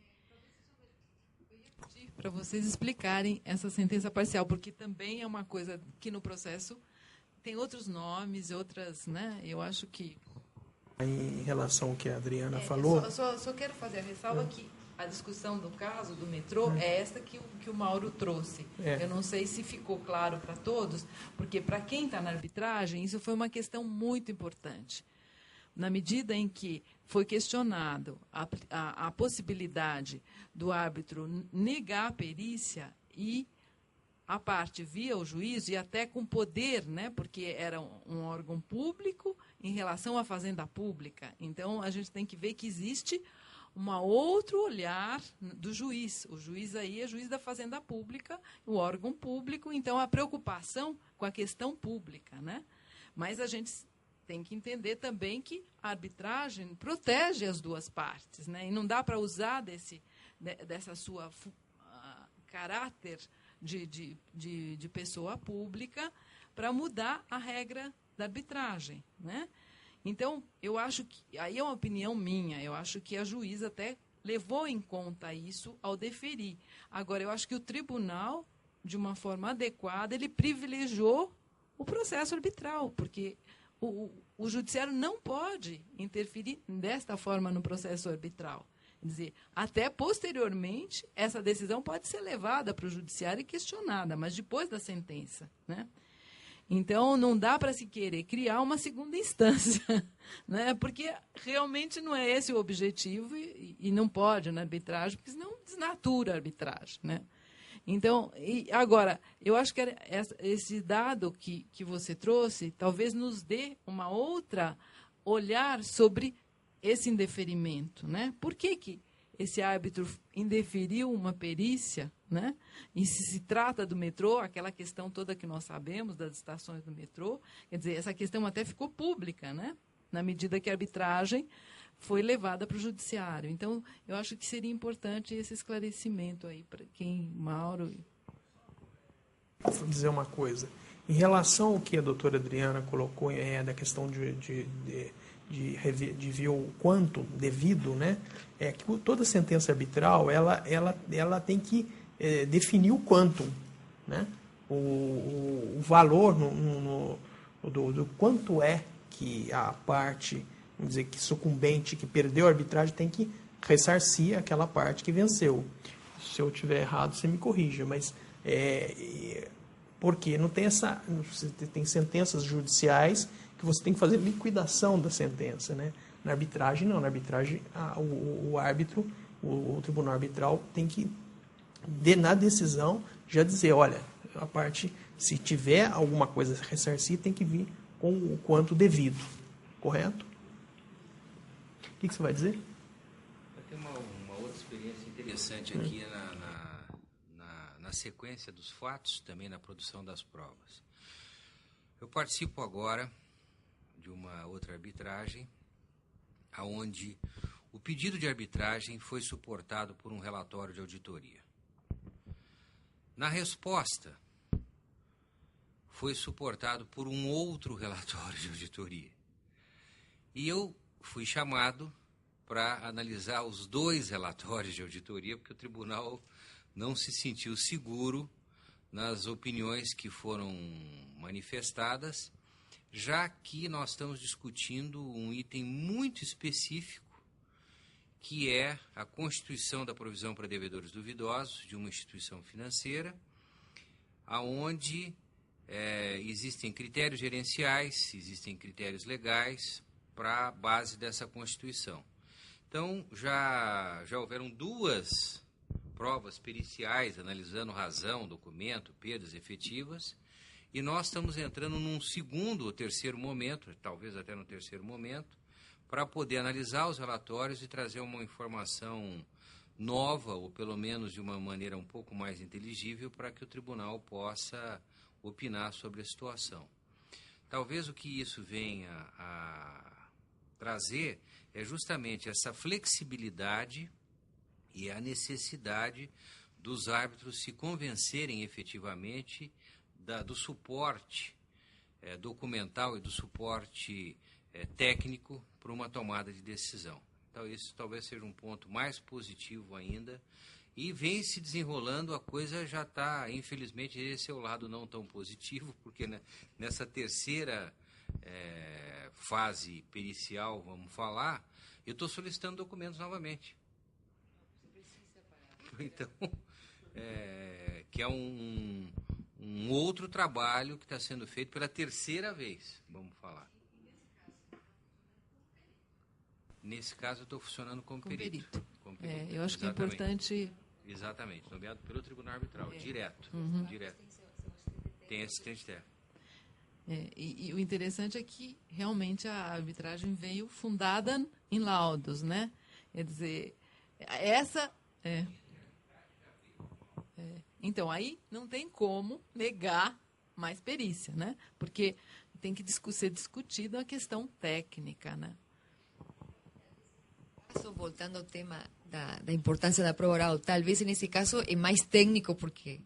Para vocês explicarem essa sentença parcial, porque também é uma coisa que no processo tem outros nomes, outras, né? Eu acho que... Em relação ao que a Adriana falou... Só quero fazer a ressalva que a discussão do caso do metrô é esta que o Mauro trouxe. Eu não sei se ficou claro para todos, porque para quem está na arbitragem, isso foi uma questão muito importante. Na medida em que foi questionado a possibilidade do árbitro negar a perícia e a parte via o juízo e até com poder, né, porque era um órgão público em relação à fazenda pública. Então, a gente tem que ver que existe um outro olhar do juiz. O juiz aí é juiz da fazenda pública, o órgão público, então a preocupação com a questão pública, né? Mas a gente tem que entender também que a arbitragem protege as duas partes, né? E não dá para usar dessa sua caráter de pessoa pública para mudar a regra da arbitragem, né? Então, eu acho que, aí é uma opinião minha, eu acho que a juíza até levou em conta isso ao deferir. Agora, eu acho que o tribunal, de uma forma adequada, ele privilegiou o processo arbitral, porque o judiciário não pode interferir desta forma no processo arbitral. Quer dizer, até posteriormente, essa decisão pode ser levada para o judiciário e questionada, mas depois da sentença, né? Então, não dá para se querer criar uma segunda instância, né? Porque realmente não é esse o objetivo e não pode na arbitragem, porque senão desnatura a arbitragem, né? Então, agora, eu acho que esse dado que você trouxe talvez nos dê uma outra olhar sobre esse indeferimento, né? Por que esse árbitro indeferiu uma perícia, né? E se trata do metrô, aquela questão toda que nós sabemos das estações do metrô, quer dizer, essa questão até ficou pública, né? Na medida que a arbitragem foi levada para o judiciário. Então, eu acho que seria importante esse esclarecimento aí para quem, Mauro. Vou dizer uma coisa. Em relação ao que a doutora Adriana colocou, da questão de ver o quanto devido, né? É que toda sentença arbitral ela tem que definir o quantum, né? O valor do quanto é que a parte, vamos dizer, que sucumbente, que perdeu a arbitragem, tem que ressarcir aquela parte que venceu. Se eu estiver errado, você me corrija, mas porque não tem tem sentenças judiciais que você tem que fazer liquidação da sentença, né? Na arbitragem, não. Na arbitragem, o árbitro, o tribunal arbitral tem que, na decisão, já dizer, olha, a parte, se tiver alguma coisa a ressarcir, tem que vir com o quanto devido. Correto? O que você vai dizer? Tem uma outra experiência interessante aqui na sequência dos fatos, também na produção das provas. Eu participo agora de uma outra arbitragem, onde o pedido de arbitragem foi suportado por um relatório de auditoria. Na resposta, foi suportado por um outro relatório de auditoria. E eu fui chamado para analisar os dois relatórios de auditoria, porque o tribunal não se sentiu seguro nas opiniões que foram manifestadas, já que nós estamos discutindo um item muito específico, que é a constituição da provisão para devedores duvidosos de uma instituição financeira, aonde existem critérios gerenciais, existem critérios legais para a base dessa constituição. Então, já houveram duas provas periciais analisando razão, documento, perdas efetivas, e nós estamos entrando num segundo ou terceiro momento, talvez até no terceiro momento, para poder analisar os relatórios e trazer uma informação nova, ou pelo menos de uma maneira um pouco mais inteligível, para que o tribunal possa opinar sobre a situação. Talvez o que isso venha a trazer é justamente essa flexibilidade e a necessidade dos árbitros se convencerem efetivamente do suporte documental e do suporte técnico para uma tomada de decisão. Então, isso talvez seja um ponto mais positivo ainda. E vem se desenrolando, a coisa já está, infelizmente, esse é o lado não tão positivo, porque nessa terceira fase pericial, vamos falar, eu estou solicitando documentos novamente. Então, que é um outro trabalho que está sendo feito pela terceira vez, vamos falar. Nesse caso, eu estou funcionando como perito. Como perito. Eu acho que é importante... Exatamente, nomeado pelo Tribunal Arbitral, direto. Direto. Tem assistente técnico. E o interessante é que, realmente, a arbitragem veio fundada em laudos, né? Quer dizer, então, aí não tem como negar mais perícia, né? Porque tem que ser discutida a questão técnica, né? Voltando ao tema da importância da prova oral, talvez nesse caso é mais técnico, porque...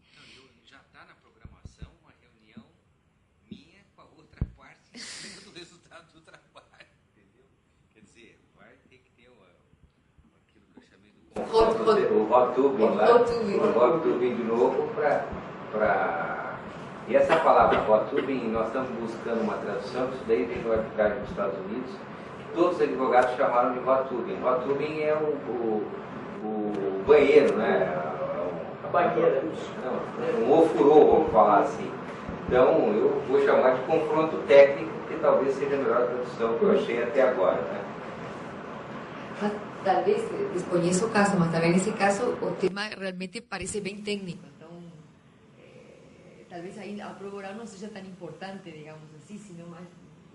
Já está na programação uma reunião minha com a outra parte do resultado do trabalho, entendeu? Quer dizer, vai ter que ter aquilo que eu chamei do... O hot tubing de novo para... E essa palavra hot tubing, nós estamos buscando uma tradução, isso daí vem do arbitragem dos Estados Unidos. Todos os advogados chamaram de hot tubing. Hot tubing é o banheiro, né? A banheira. Um ofurô, vamos falar assim. Então, eu vou chamar de confronto técnico, que talvez seja a melhor tradução que eu achei até agora, né? Talvez, desconheço o caso, mas também nesse caso o tema realmente parece bem técnico. Então, talvez aí a prova oral não seja tão importante, digamos assim, sino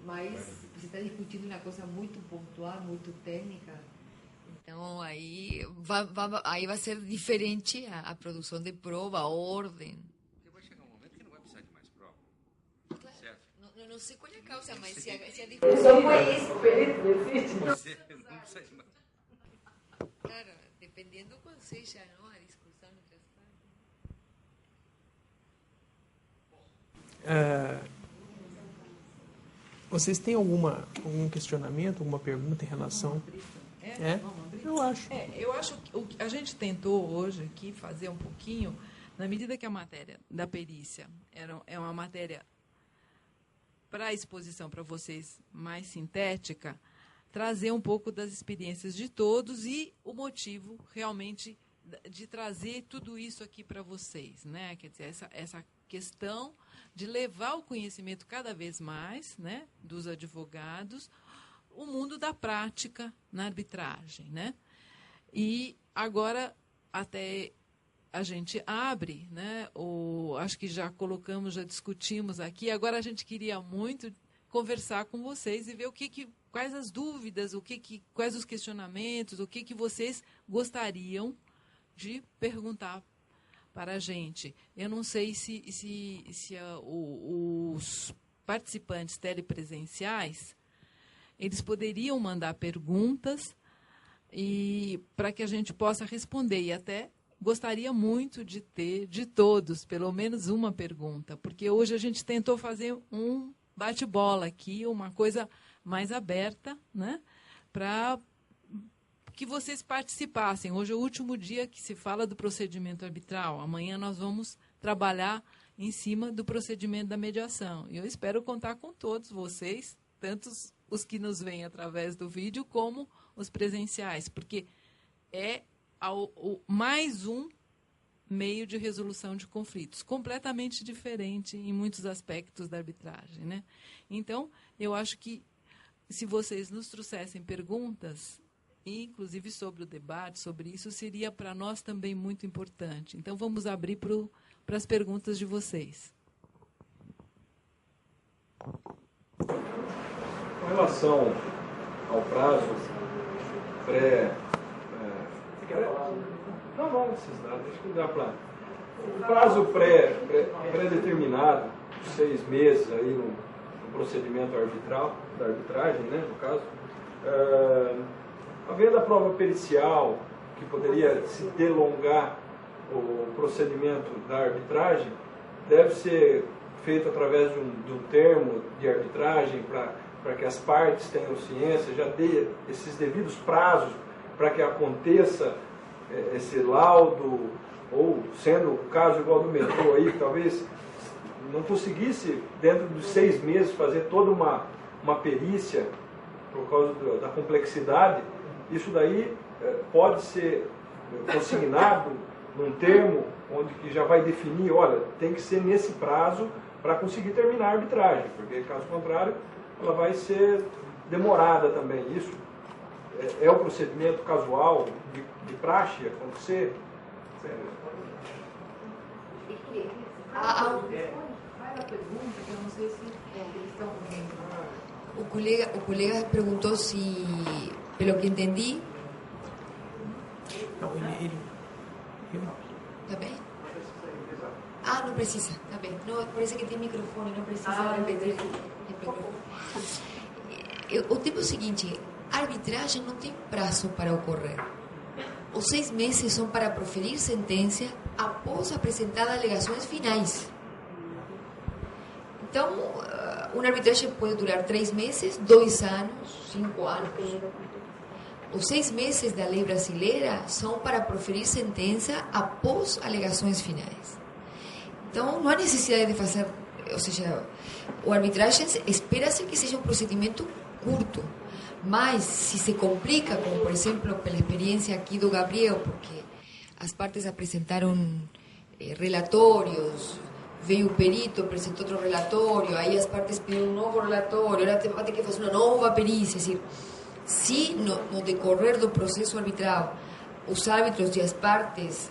mais você está discutindo uma coisa muito pontual, muito técnica. Então, aí vai ser diferente a produção de prova, a ordem. Porque vai chegar um momento que não vai precisar de mais prova. Claro. Certo? Não sei qual é a causa, mas se a discussão foi isso... Não precisa de mais. Claro, dependendo qual seja, não, a discussão entre as partes. Vocês têm algum questionamento, alguma pergunta em relação? Eu acho. Eu acho que a gente tentou hoje aqui fazer um pouquinho, na medida que a matéria da perícia é uma matéria para exposição para vocês mais sintética, trazer um pouco das experiências de todos e o motivo realmente de trazer tudo isso aqui para vocês, né? Quer dizer, essa questão de levar o conhecimento cada vez mais, né, dos advogados, o mundo da prática na arbitragem, né? E agora até a gente abre, né? Acho que já colocamos, já discutimos aqui. Agora a gente queria muito conversar com vocês e ver quais as dúvidas, quais os questionamentos, o que vocês gostariam de perguntar para a gente. Eu não sei se os participantes telepresenciais, eles poderiam mandar perguntas e para que a gente possa responder. E até gostaria muito de ter, de todos, pelo menos uma pergunta, porque hoje a gente tentou fazer um bate-bola aqui, uma coisa mais aberta, né, para que vocês participassem. Hoje é o último dia que se fala do procedimento arbitral. Amanhã nós vamos trabalhar em cima do procedimento da mediação. E eu espero contar com todos vocês, tanto os que nos veem através do vídeo, como os presenciais, porque é mais um meio de resolução de conflitos, completamente diferente em muitos aspectos da arbitragem, né? Então, eu acho que se vocês nos trouxessem perguntas, inclusive sobre o debate, sobre isso, seria para nós também muito importante. Então, vamos abrir para as perguntas de vocês. Com relação ao prazo não esses dados, acho que dá para... O prazo pré-determinado, 6 meses aí no procedimento arbitral, da arbitragem, né, no caso, havendo a prova pericial, que poderia se delongar o procedimento da arbitragem, deve ser feito através de um termo de arbitragem para que as partes tenham ciência, já dê esses devidos prazos para que aconteça esse laudo, ou sendo o caso igual do metrô aí, talvez não conseguisse, dentro de 6 meses, fazer toda uma perícia por causa da complexidade. Isso daí pode ser consignado num termo onde que já vai definir, olha, tem que ser nesse prazo para conseguir terminar a arbitragem, porque caso contrário ela vai ser demorada também. Isso é o procedimento casual de praxe acontecer? O colega perguntou se, pelo que entendi... Não, ele... Tá bem? Ah, não precisa, tá bem. Não, parece que tem microfone, não precisa repetir. O tempo é o seguinte, a arbitragem não tem prazo para ocorrer. Os 6 meses são para proferir sentença após apresentar alegações finais. Então, uma arbitragem pode durar 3 meses, 2 anos, 5 anos. Os 6 meses da lei brasileira são para proferir sentença após alegações finais. Então, não há necessidade de fazer, ou seja, o arbitragem espera-se que seja um procedimento curto, mas se se complica, como por exemplo pela experiência aqui do Gabriel, porque as partes apresentaram relatórios, veio o perito, apresentou outro relatório, aí as partes pediram um novo relatório, agora vai ter que fazer uma nova perícia. É decir, se no decorrer do processo arbitral os árbitros e as partes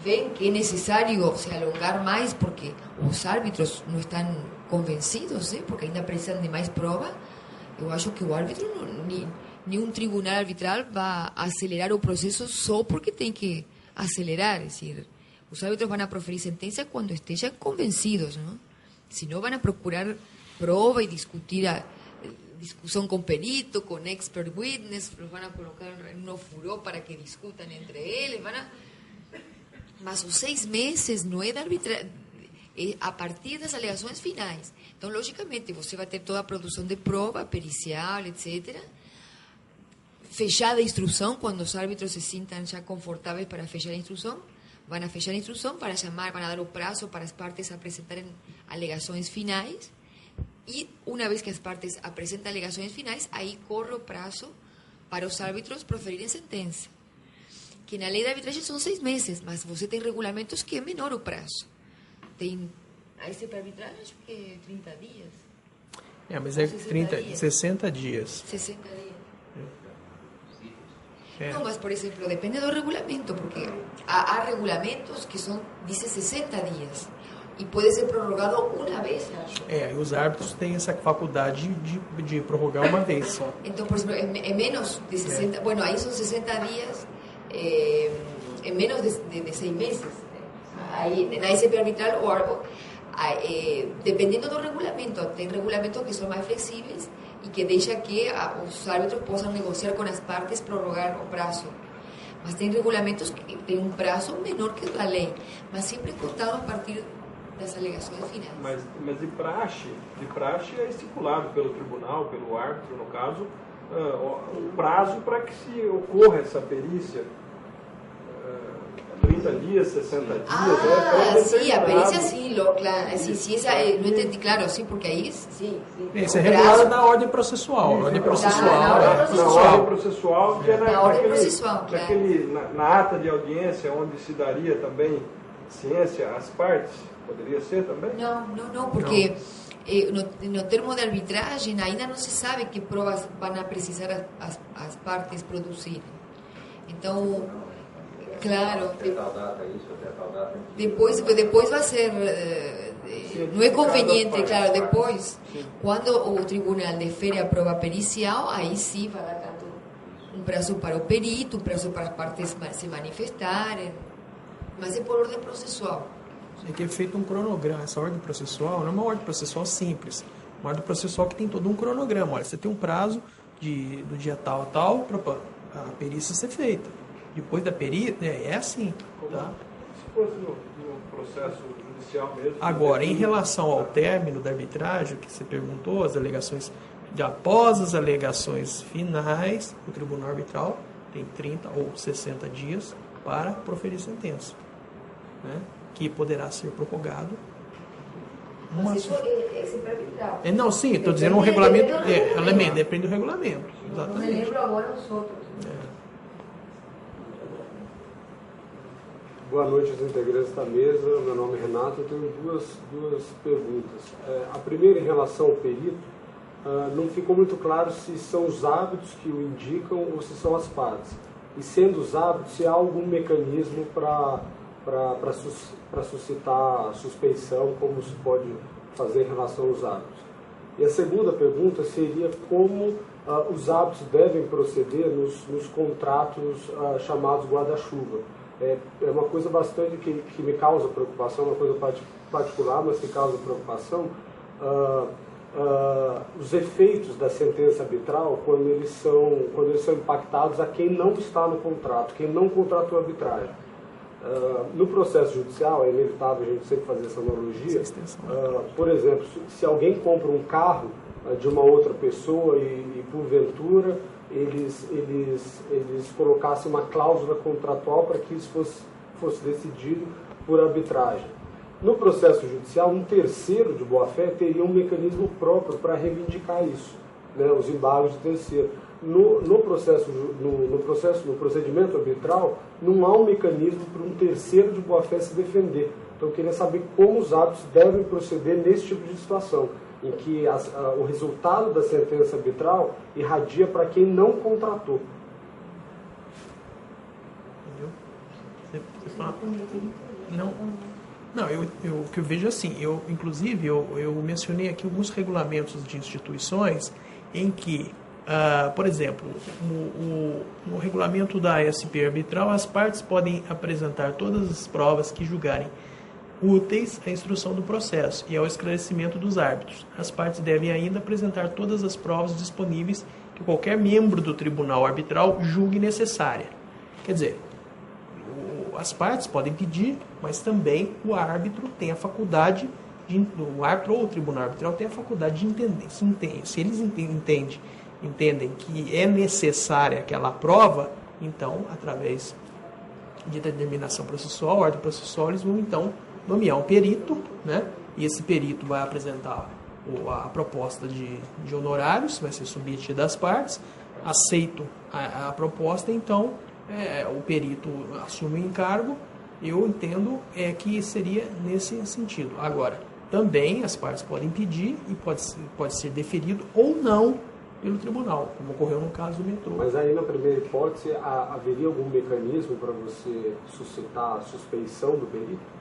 veem que é necessário se alongar mais porque os árbitros não estão convencidos, porque ainda precisam de mais prova, eu acho que o árbitro, nenhum tribunal arbitral vai acelerar o processo só porque tem que acelerar. É decir, os árbitros vão a proferir sentença quando estejam convencidos, não? Se não, vão a procurar prova e discutir a discussão com perito, com expert witness, los van a colocar en un furor para que discutan entre eles, mas os 6 meses não é de arbitrar, é a partir das alegações finais. Então, logicamente, você vai ter toda a produção de prova, pericial, etc. Fechada a instrução, quando os árbitros se sintam já confortáveis para fechar a instrução, vão a fechar a instrução para chamar, vão a dar o prazo para as partes apresentarem alegações finais. E uma vez que as partes apresentam alegações finais, aí corre o prazo para os árbitros proferirem sentença. Que na lei de arbitragem são 6 meses, mas você tem regulamentos que é menor o prazo. Tem, aí se para arbitragem acho que é 30 dias. Mas é 60 dias. 60 dias. É. Não, mas por exemplo, depende do regulamento, porque há regulamentos que dizem 60 dias. E pode ser prorrogado uma vez, acho. Os árbitros têm essa faculdade de prorrogar uma vez só. Então, por exemplo, é menos de 60... Bueno, aí são 60 dias, é menos de 6 meses. Aí, na ICP arbitral, dependendo do regulamento, tem regulamentos que são mais flexíveis e que deixam que os árbitros possam negociar com as partes, prorrogar o prazo. Mas tem regulamentos que têm um prazo menor que a lei, mas sempre contado a partir das alegações finais. Mas de praxe é estipulado pelo tribunal, pelo árbitro, no caso, o prazo para que se ocorra essa perícia. 30 dias, 60 dias. Sim, a perícia sim, claro. Sim, essa, não entendi, claro, sim, porque aí, sim. Isso é regulado na ordem processual. Na ordem processual. Na ordem processual, que é naquele, na ata de audiência, onde se daria também ciência às partes. Poderia ser também? Não, porque no termo de arbitragem ainda não se sabe que provas vão precisar as partes produzirem. Então, claro, depois vai ser, não é conveniente, claro, depois, quando o tribunal defere a prova pericial, aí sim vai dar tanto um prazo para o perito, um prazo para as partes se manifestarem, mas é por ordem processual. Tem que ser feito um cronograma. Essa ordem processual não é uma ordem processual simples. Uma ordem processual que tem todo um cronograma. Olha, você tem um prazo do dia tal a tal para a perícia ser feita. Depois da perícia, é assim. Tá? Se fosse no processo judicial mesmo. Agora, em relação ao término da arbitragem, que você perguntou, as alegações, após as alegações finais, o tribunal arbitral tem 30 ou 60 dias para proferir sentença, né? Que poderá ser prorrogado. Mas isso é sempre arbitral. Não, sim, estou dizendo um regulamento. Depende do regulamento. Exatamente. Não me lembro agora os outros. Boa noite aos integrantes da mesa. Meu nome é Renato. Eu tenho duas perguntas. A primeira, em relação ao perito, não ficou muito claro se são os hábitos que o indicam ou se são as partes. E sendo os hábitos, se há algum mecanismo para suscitar suspeição, como se pode fazer em relação aos hábitos. E a segunda pergunta seria como os hábitos devem proceder nos contratos chamados guarda-chuva. É uma coisa bastante que me causa preocupação, uma coisa particular, mas que causa preocupação, os efeitos da sentença arbitral quando eles são impactados a quem não está no contrato, quem não contratou a arbitragem. No processo judicial, é inevitável a gente sempre fazer essa analogia. Por exemplo, se alguém compra um carro de uma outra pessoa e porventura eles colocassem uma cláusula contratual para que isso fosse decidido por arbitragem. No processo judicial, um terceiro de boa-fé teria um mecanismo próprio para reivindicar isso, né, os embargos de terceiro. No procedimento arbitral, não há um mecanismo para um terceiro de boa-fé se defender. Então, eu queria saber como os árbitros devem proceder nesse tipo de situação, em que o resultado da sentença arbitral irradia para quem não contratou. Entendeu? Você fala? Não, o que eu vejo assim, inclusive eu mencionei aqui alguns regulamentos de instituições em que, por exemplo, no regulamento da SP arbitral, as partes podem apresentar todas as provas que julgarem úteis à instrução do processo e ao esclarecimento dos árbitros. As partes devem ainda apresentar todas as provas disponíveis que qualquer membro do tribunal arbitral julgue necessária. Quer dizer, as partes podem pedir, mas também o árbitro tem a faculdade, o árbitro ou o tribunal arbitral tem a faculdade de entender. Se eles entendem que é necessária aquela prova, então, através de determinação processual, ordem processual, eles vão então nomear um perito, né? E esse perito vai apresentar a proposta de honorários, vai ser submetida às partes, aceito a proposta, então o perito assume o encargo. Eu entendo que seria nesse sentido. Agora, também as partes podem pedir e pode ser deferido ou não pelo tribunal, como ocorreu no caso do metrô. Mas aí, na primeira hipótese, haveria algum mecanismo para você suscitar a suspeição do perito?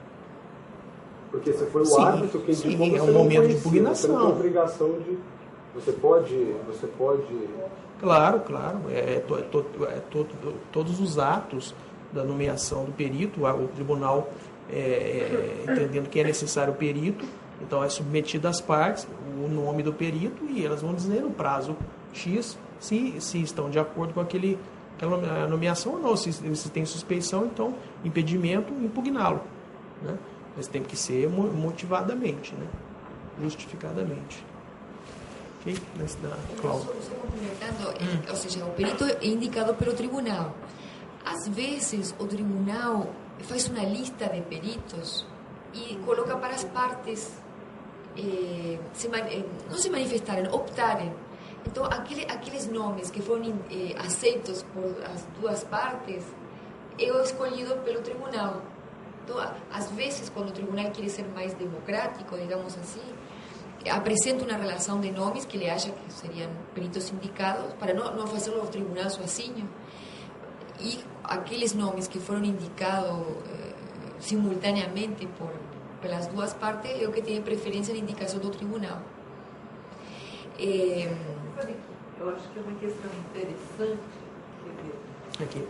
Porque se foi o árbitro quem indicou, você é um momento de impugnação. Você não tem obrigação de... Você pode... Claro. Todos os atos da nomeação do perito, o tribunal entendendo que é necessário o perito, então é submetido às partes o nome do perito e elas vão dizer no prazo X se estão de acordo com aquela nomeação ou não. Se tem suspeição, então impedimento, impugná-lo, né? Mas tem que ser motivadamente, né? Justificadamente. Ok? Só complementando, ou seja, o perito é indicado pelo tribunal. Às vezes, o tribunal faz uma lista de peritos e coloca para as partes não se manifestarem, optarem. Então, aqueles nomes que foram aceitos por as duas partes é o escolhido pelo tribunal. Então, às vezes, quando o tribunal quer ser mais democrático, digamos assim, apresenta uma relação de nomes que ele acha que seriam peritos indicados, para não fazer o tribunal sozinho. E aqueles nomes que foram indicados simultaneamente pelas duas partes é o que tem preferência na indicação do tribunal. Eu acho que é uma questão interessante aqui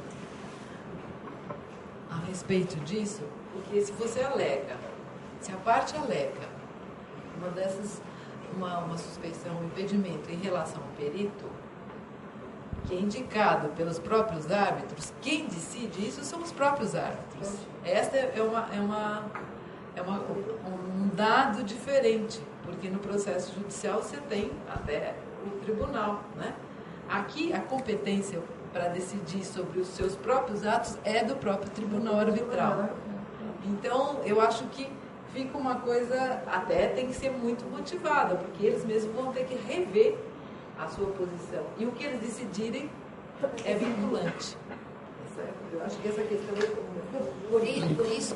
a respeito disso, porque se você alega, se a parte alega uma suspeição, um impedimento em relação ao perito, que é indicado pelos próprios árbitros, quem decide isso são os próprios árbitros. Esta é um dado diferente, porque no processo judicial você tem até o tribunal, né? Aqui a competência para decidir sobre os seus próprios atos é do próprio tribunal arbitral. Então, eu acho que fica uma coisa, até tem que ser muito motivada, porque eles mesmos vão ter que rever a sua posição. E o que eles decidirem é vinculante. Eu acho que essa questão é comum. Por isso,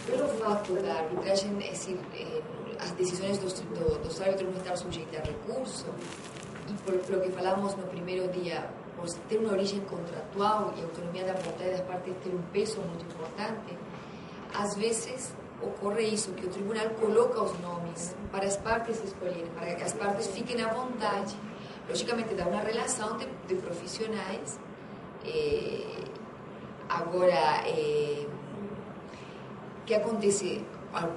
pelo fato da arbitragem as decisões dos árbitros não estar sujeitas a recurso, e por que falamos no primeiro dia, por ter uma origem contratual e a autonomia da vontade das partes ter um peso muito importante, às vezes ocorre isso, que o tribunal coloca os nomes para as partes escolherem, para que as partes fiquem à vontade. Logicamente, dá uma relação de profissionais. Agora, o que acontece?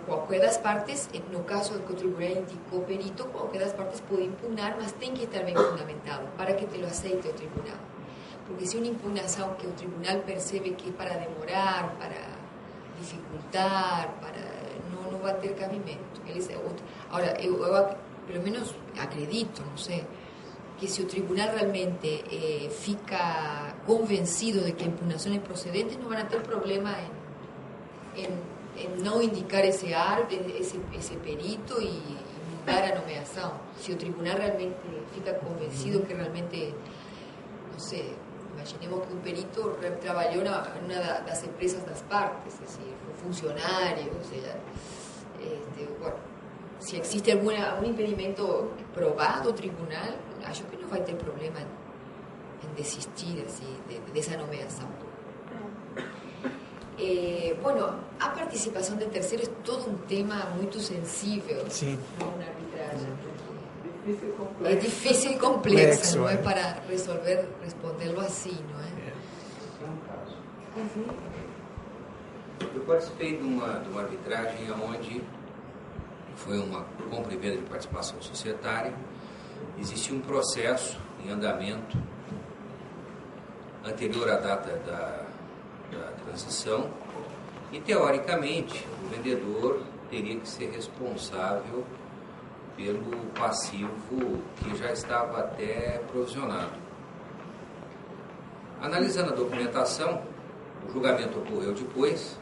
Qualquer das partes, no caso que o tribunal indicou perito, qualquer das partes pode impugnar, mas tem que estar bem fundamentado para que te lo aceite o tribunal. Porque se uma impugnação que o tribunal percebe que é para demorar, para dificultar, não vai ter cabimento. Agora, eu pelo menos acredito, não sei, que se o tribunal realmente fica convencido de que a impugnação é procedente, não vai ter problema em não indicar esse árbitro, esse perito e mudar a nomeação. Se o tribunal realmente fica convencido que realmente, não sei, imaginemos que um perito trabalhou em uma das empresas das partes, é decir, foi funcionário, ou seja, bueno, se existe algum impedimento provado, o tribunal, acho que não vai ter problema em desistir assim, dessa nomeação. Bueno, a participação de terceiros é todo um tema muito sensível na arbitragem. É difícil e complexo, não é para respondê-lo assim, não é? Eu participei de uma arbitragem onde foi uma compra e venda de participação societária. Existia um processo em andamento anterior à data da transição e, teoricamente, o vendedor teria que ser responsável pelo passivo que já estava até provisionado. Analisando a documentação, o julgamento ocorreu depois.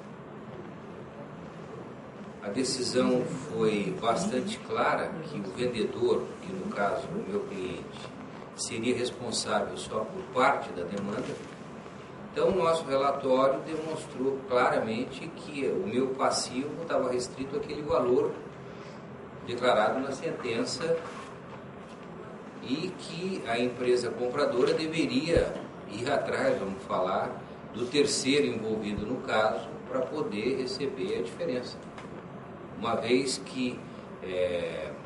A decisão foi bastante clara que o vendedor, que no caso o meu cliente, seria responsável só por parte da demanda. Então, o nosso relatório demonstrou claramente que o meu passivo estava restrito àquele valor declarado na sentença e que a empresa compradora deveria ir atrás, vamos falar, do terceiro envolvido no caso para poder receber a diferença. Uma vez que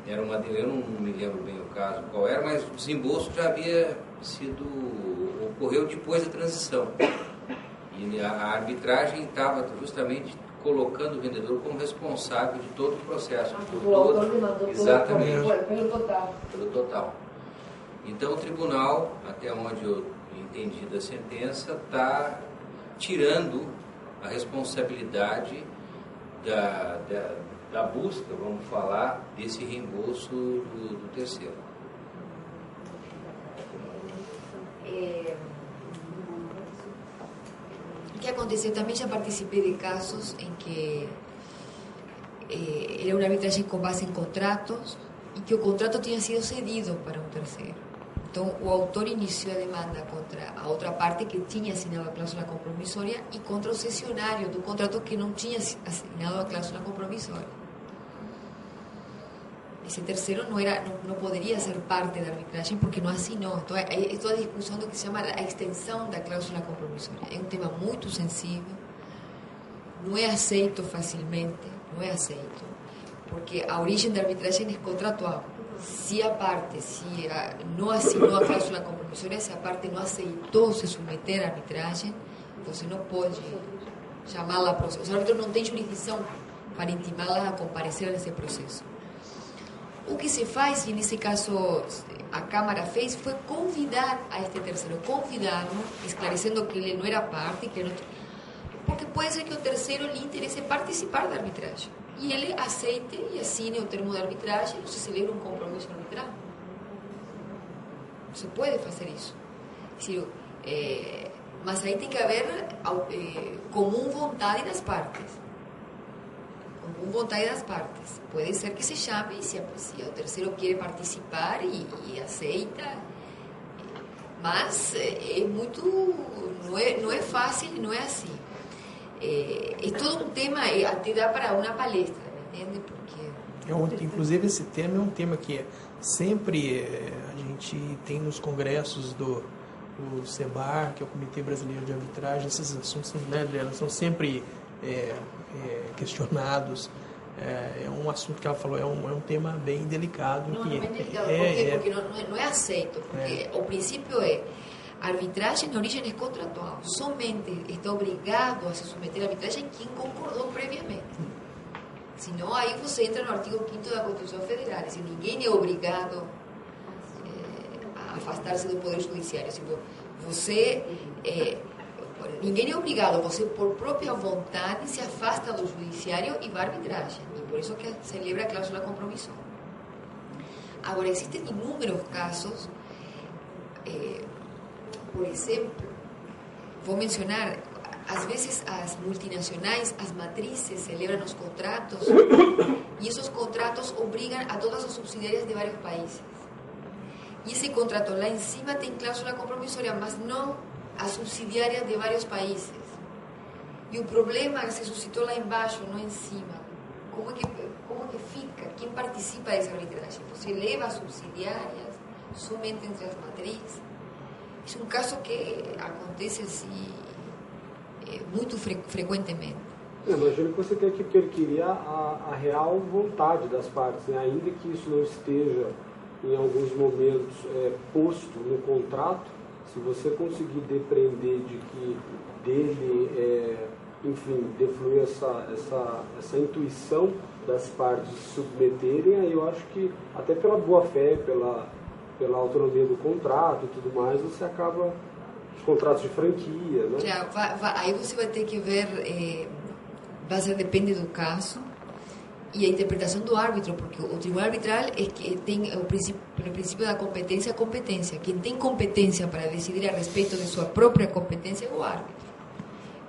era uma... Eu não me lembro bem o caso qual era, mas o desembolso já havia ocorreu depois da transição. E a arbitragem estava justamente colocando o vendedor como responsável de todo o processo. O autor demandou exatamente, pelo total. Então o tribunal, até onde eu entendi da sentença, está tirando a responsabilidade da busca, vamos falar, desse reembolso do terceiro. O que aconteceu? Também já participei de casos em que era uma arbitragem com base em contratos e que o contrato tinha sido cedido para um terceiro. Então, o autor iniciou a demanda contra a outra parte que tinha assinado a cláusula compromissória e contra o cessionário do contrato que não tinha assinado a cláusula compromissória. Esse terceiro não poderia ser parte da arbitragem porque não assinou. Então, é toda a discussão do que se chama a extensão da cláusula compromissória. É um tema muito sensível, não é aceito facilmente, não é aceito, porque a origem da arbitragem é contratual. Se a parte não assinou a cláusula compromissória, se a parte não aceitou se submeter à arbitragem, você não pode chamá-la a processo. O árbitro não tem jurisdição para intimá-la a comparecer nesse processo. O que se faz, e nesse caso a Câmara fez, foi convidar a este terceiro, convidá-lo, esclarecendo que ele não era parte, porque pode ser que o terceiro lhe interesse participar da arbitragem. E ele aceite e assine o termo de arbitragem e se celebra um compromisso arbitral. Você pode fazer isso. Mas aí tem que haver comum vontade das partes. Comum vontade das partes. Pode ser que se chame, se o terceiro quer participar e aceita. Mas é muito... Não é fácil, não é assim. É todo um tema, até dá para uma palestra, me entende? Porque Inclusive, esse tema é um tema que sempre a gente tem nos congressos do CEBAR, que é o Comitê Brasileiro de Arbitragem. Esses assuntos, né, Adriana, são sempre questionados. É um assunto que ela falou, é um tema bem delicado. Não é delicado. Por quê? Porque não é aceito. Porque o princípio é arbitragem de origem é contratual. Somente está obrigado a se submeter à arbitragem quem concordou previamente. Senão, aí você entra no artigo 5º da Constituição Federal. Se ninguém é obrigado a afastar-se do Poder Judiciário. Se você... ninguém é obrigado, você por própria vontade se afasta do judiciário e vai à arbitragem. E por isso que celebra a cláusula compromissória. Agora, existem inúmeros casos, por exemplo, vou mencionar, às vezes as multinacionais, as matrizes celebram os contratos e esses contratos obrigam a todas as subsidiárias de vários países. E esse contrato lá em cima tem cláusula compromissória, mas não a subsidiária de vários países. E o problema se suscitou lá embaixo, não em cima. Como é que fica? Quem participa dessa arbitragem? Você leva as subsidiárias somente entre as matrizes? É um caso que acontece assim, muito frequentemente. Imagino que você tem que perquirir a real vontade das partes, né? Ainda que isso não esteja em alguns momentos posto no contrato. Se você conseguir depreender de que dele, enfim, defluir essa intuição das partes se submeterem, aí eu acho que, até pela boa-fé, pela autonomia do contrato e tudo mais, você acaba os contratos de franquia, né? Aí você vai ter que ver, depende do caso, e a interpretação do árbitro, porque o tribunal arbitral tem o princípio da competência, a competência. Quem tem competência para decidir a respeito de sua própria competência é o árbitro.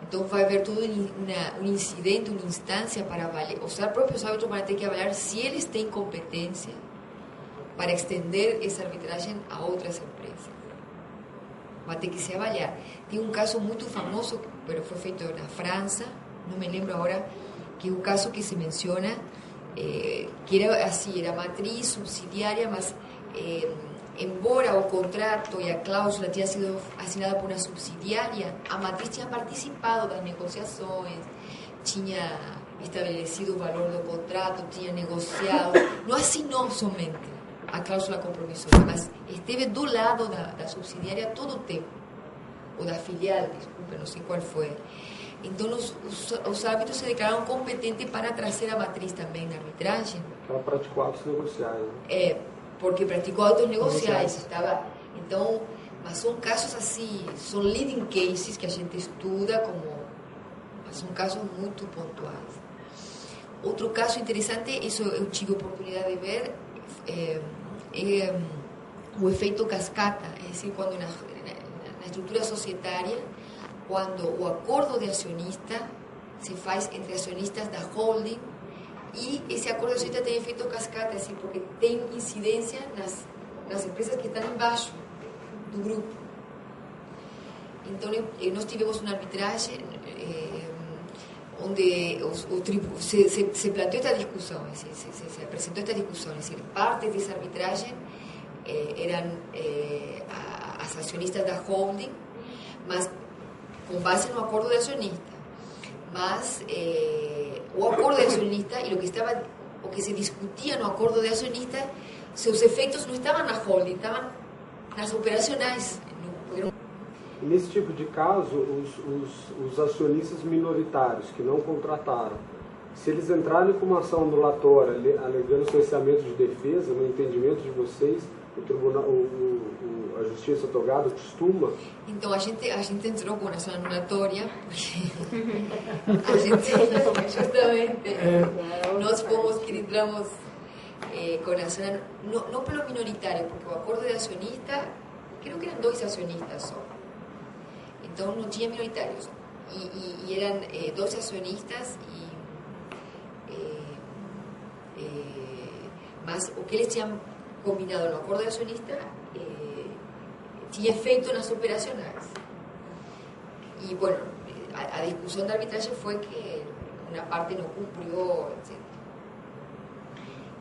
Então vai haver todo um incidente, uma instância para avaliar. Os próprios árbitros vão ter que avaliar se eles têm competência para estender essa arbitragem a outras empresas. Vai ter que se avaliar. Tem um caso muito famoso, mas foi feito na França, não me lembro agora, que é um caso que se menciona, que era assim, era matriz subsidiária, mas embora o contrato e a cláusula tenha sido assinada por uma subsidiária, a matriz tinha participado das negociações, tinha estabelecido o valor do contrato, tinha negociado, não assinou somente a cláusula compromissória, mas esteve do lado da subsidiária todo o tempo, ou da filial, desculpa, não sei qual foi. Então, os árbitros se declararam competentes para trazer a matriz também na arbitragem. Ela praticou atos negociais, né? Porque praticou atos negociais. Então, mas são casos assim, são leading cases que a gente estuda mas são casos muito pontuais. Outro caso interessante, isso eu tive a oportunidade de ver, é o efeito cascata, é decir, quando na estrutura societária, quando o acordo de acionista se faz entre acionistas da holding e esse acordo de acionista tem efeito cascata, assim, porque tem incidência nas empresas que estão embaixo do grupo. Então, nós tivemos uma arbitragem onde se planteou esta discussão, se apresentou esta discussão, é decir, parte dessa arbitragem eram as acionistas da holding, mas com base no acordo de acionista. Mas o acordo de acionista e o que se discutia no acordo de acionista, seus efeitos não estavam na holding, estavam nas operacionais. E nesse tipo de caso, os acionistas minoritários que não contrataram, se eles entrarem com uma ação anulatória, alegando cerceamento de defesa, no entendimento de vocês, o tribunal, a justiça togada costuma... Então, a gente entrou com uma ação anulatória, porque a gente, justamente, nós fomos que entramos com a ação, não pelo minoritário, porque o acordo de acionista, creo que eram 2 acionistas só. Então, não tinha minoritários. E eram 2 acionistas, mas o que eles tinham combinado no acordo de acionista tinha efeito nas operacionais. E, bueno, a discussão da arbitragem foi que uma parte não cumpriu, etc.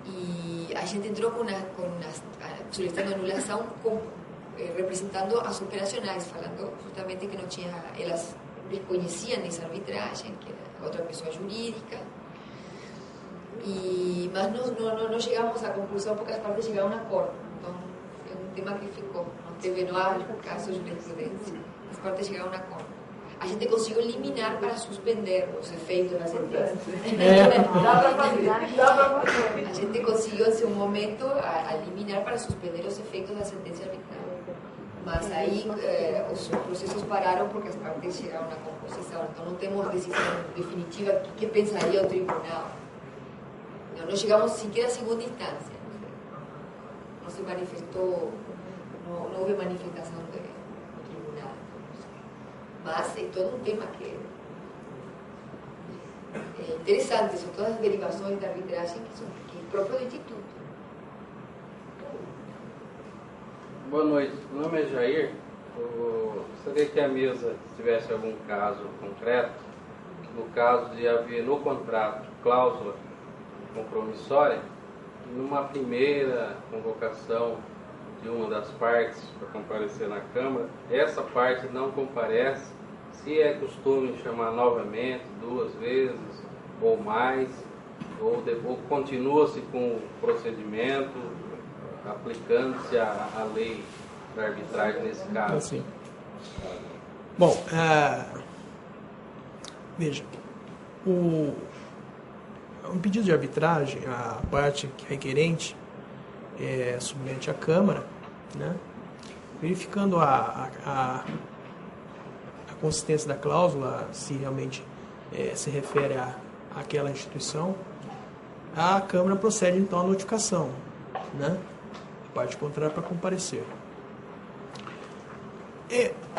E a gente entrou solicitando anulação, representando as operacionais, falando justamente que não tinha, elas desconheciam essa arbitragem, que era outra pessoa jurídica. Mas não chegamos à conclusão porque as partes chegaram a um acordo. Então, é um tema que ficou. Não teve caso de jurisprudência. As partes chegaram a um acordo. A gente conseguiu eliminar para suspender os efeitos da sentença. A gente conseguiu, em um momento, eliminar para suspender os efeitos da sentença arbitral. Mas aí os processos pararam porque as partes chegaram a composição. Então, não temos decisão definitiva do que pensaria o tribunal. Não chegamos sequer à segunda instância. Não se manifestou, não houve manifestação do tribunal. Mas é todo um tema que é interessante, são todas as derivações da arbitragem que é próprio do Instituto. Boa noite, meu nome é Jair. Eu gostaria que a mesa tivesse algum caso concreto, no caso de haver no contrato cláusula compromissória, numa primeira convocação de uma das partes para comparecer na Câmara, essa parte não comparece, se é costume chamar novamente 2 vezes ou mais, ou continua-se com o procedimento, aplicando-se a lei da arbitragem nesse caso. Assim. Bom, veja, um pedido de arbitragem, a parte requerente submete à Câmara, né, verificando a consistência da cláusula, se realmente se refere àquela instituição, a Câmara procede então à notificação, né, a parte contrária para comparecer.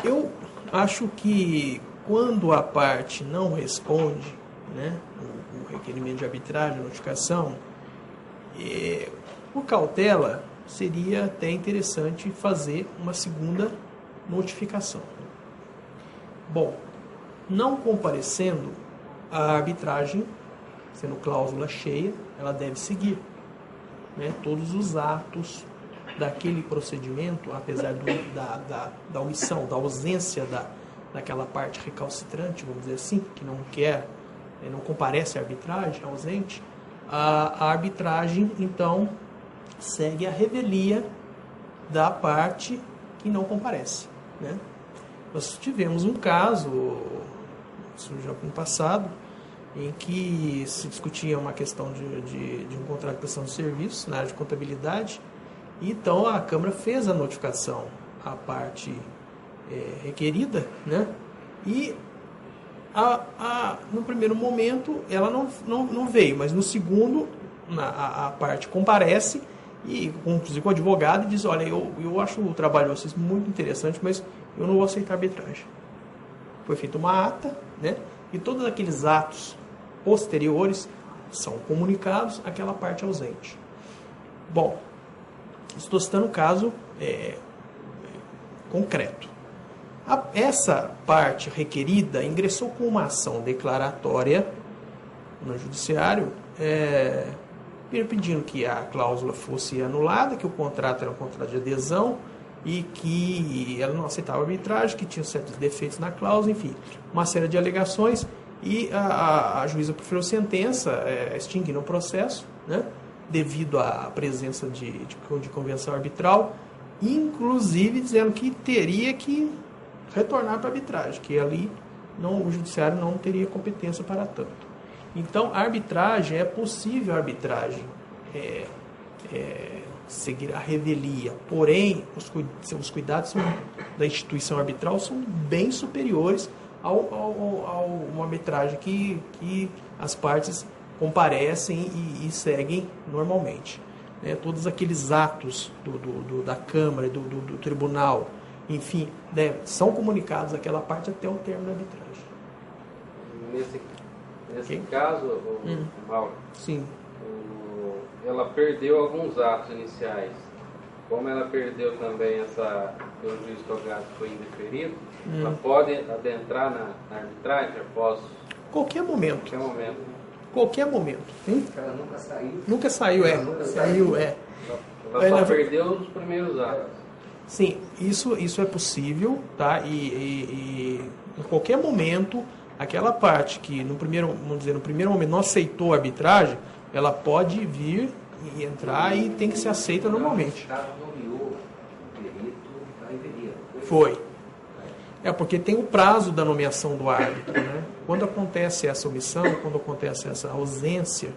Eu acho que quando a parte não responde, né, o requerimento de arbitragem, notificação, por cautela, seria até interessante fazer uma segunda notificação. Bom, não comparecendo, a arbitragem, sendo cláusula cheia, ela deve seguir, né, todos os atos daquele procedimento, apesar da omissão, da ausência daquela parte recalcitrante, vamos dizer assim, que não quer, não comparece à arbitragem, ausente, a arbitragem, então, segue a revelia da parte que não comparece, né? Nós tivemos um caso, surgiu no passado, em que se discutia uma questão de um contrato de prestação de serviços na área de contabilidade, e então a Câmara fez a notificação à parte requerida, né? E no primeiro momento ela não veio, mas no segundo a parte comparece e inclusive com o advogado e diz: olha, eu acho o trabalho de vocês muito interessante, mas eu não vou aceitar arbitragem. Foi feita uma ata, né? E todos aqueles atos posteriores são comunicados àquela parte ausente. Bom, estou citando um caso concreto. Essa parte requerida ingressou com uma ação declaratória no judiciário, pedindo que a cláusula fosse anulada, que o contrato era um contrato de adesão e que ela não aceitava arbitragem, que tinha certos defeitos na cláusula, enfim, uma série de alegações, e a juíza proferiu sentença extinguindo o processo, né, devido à presença de convenção arbitral, inclusive dizendo que teria que retornar para a arbitragem, que ali o judiciário não teria competência para tanto. Então, a arbitragem, é possível a arbitragem seguir a revelia, porém, os cuidados da instituição arbitral são bem superiores a uma arbitragem que as partes comparecem e seguem normalmente. Né? Todos aqueles atos da Câmara, do Tribunal, enfim, são comunicados àquela parte até o término da arbitragem. Nesse caso, Mauro, sim, ela perdeu alguns atos iniciais. Como ela perdeu também que o juiz togado foi indeferido, ela pode adentrar na arbitragem após... Qualquer momento. qualquer momento. Hein? Ela nunca saiu. Nunca saiu, Saiu. Ela só perdeu nos primeiros atos. Sim, isso é possível, tá? E em qualquer momento, aquela parte que no primeiro momento não aceitou a arbitragem, ela pode vir e entrar e tem que ser aceita normalmente. O Estado nomeou o perito da revelia. Foi. Porque tem o prazo da nomeação do árbitro, né? Quando acontece essa omissão, quando acontece essa ausência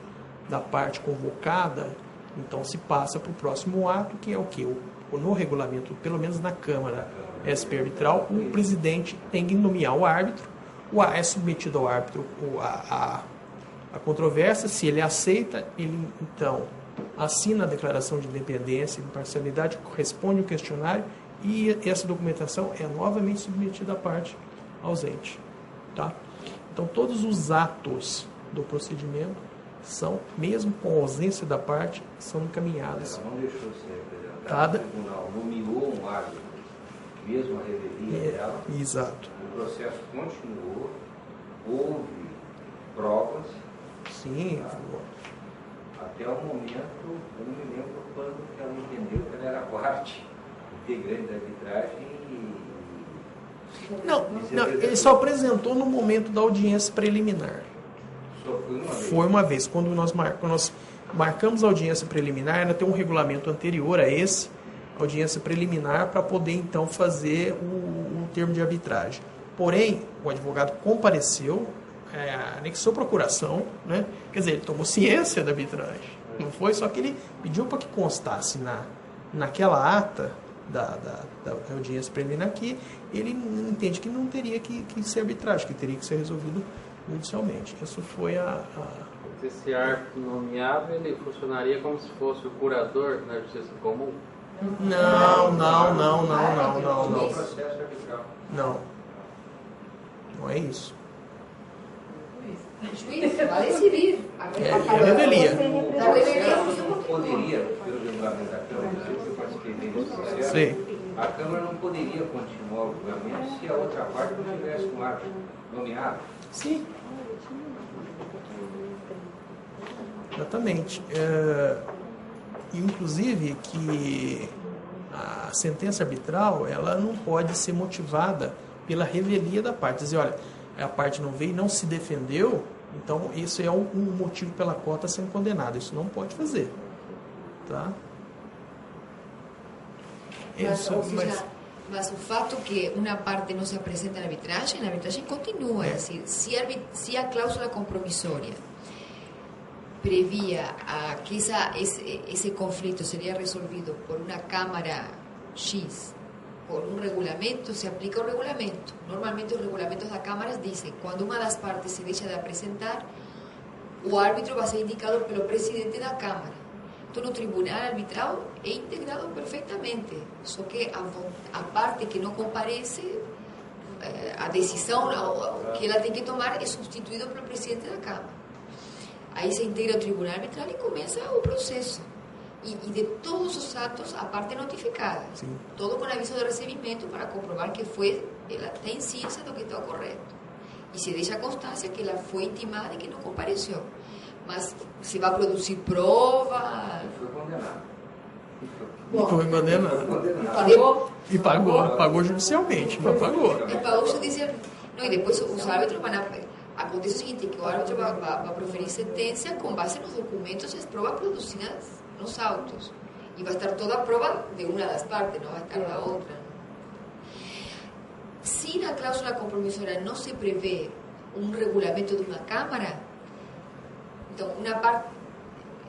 da parte convocada, então se passa para o próximo ato, que é o quê? No regulamento, pelo menos na Câmara SP Arbitral, o presidente tem que nomear o árbitro, é submetido ao árbitro a controvérsia, se ele aceita, ele então assina a declaração de independência e imparcialidade, responde o questionário e essa documentação é novamente submetida à parte ausente. Tá? Então, todos os atos do procedimento são, mesmo com a ausência da parte, são encaminhados. Ela não deixou ser representada. O tribunal nomeou um árbitro, mesmo a revelia dela. Exato. O processo continuou, houve provas. Sim. Até o momento, eu não me lembro quando que ela entendeu que ela era parte integrante da arbitragem Não, ele só apresentou no momento da audiência preliminar. Foi uma vez. Quando nós marcamos a audiência preliminar, ela tem um regulamento anterior a esse, audiência preliminar, para poder então fazer o termo de arbitragem. Porém, o advogado compareceu, anexou procuração, né? Quer dizer, ele tomou ciência da arbitragem. Não foi só que ele pediu para que constasse naquela ata da audiência preliminar que ele entende que não teria que ser arbitragem, que teria que ser resolvido judicialmente. Isso foi Esse árbitro nomeado, ele funcionaria como se fosse o curador na justiça comum? Não. Não é isso. O juiz vai decidir. A revelia. Não poderia, pelo regulamento da Câmara, eu participei desse processo, Sim. a Câmara não poderia continuar o julgamento se a outra parte não tivesse um árbitro nomeado. Sim. Exatamente. Inclusive que a sentença arbitral ela não pode ser motivada pela revelia da parte. Dizer, olha, a parte não veio e não se defendeu, então isso é um motivo pela qual está sendo condenado. Isso não pode fazer. Tá? Mas o fato que uma parte não se apresenta na arbitragem continua. É decir, se a cláusula compromissória previa que esse conflito seria resolvido por uma Câmara X, por um regulamento, se aplica o regulamento. Normalmente os regulamentos da Câmara dizem que quando uma das partes se deixa de apresentar, o árbitro vai ser indicado pelo presidente da Câmara. Então, no tribunal arbitral é integrado perfeitamente. Só que a parte que não comparece, a decisão que ela tem que tomar é substituída pelo presidente da Câmara. Aí se integra o tribunal arbitral e começa o processo. E de todos os atos, a parte é notificada. Sim. Todo com aviso de recebimento para comprovar que ela tem ciência do que está ocorrendo. E se deixa constância que ela foi intimada e que não compareceu. Mas se vai produzir prova... Foi condenado. Foi condenado. E pagou judicialmente, mas pagou. E pagou judicialmente. Não, e depois os árbitros vão... Acontece o seguinte, que o árbitro vai proferir sentença com base nos documentos e as provas produzidas nos autos. E vai estar toda a prova de uma das partes, não vai estar da outra. Se na cláusula compromissória não se prevê um regulamento de uma Câmara, então uma parte,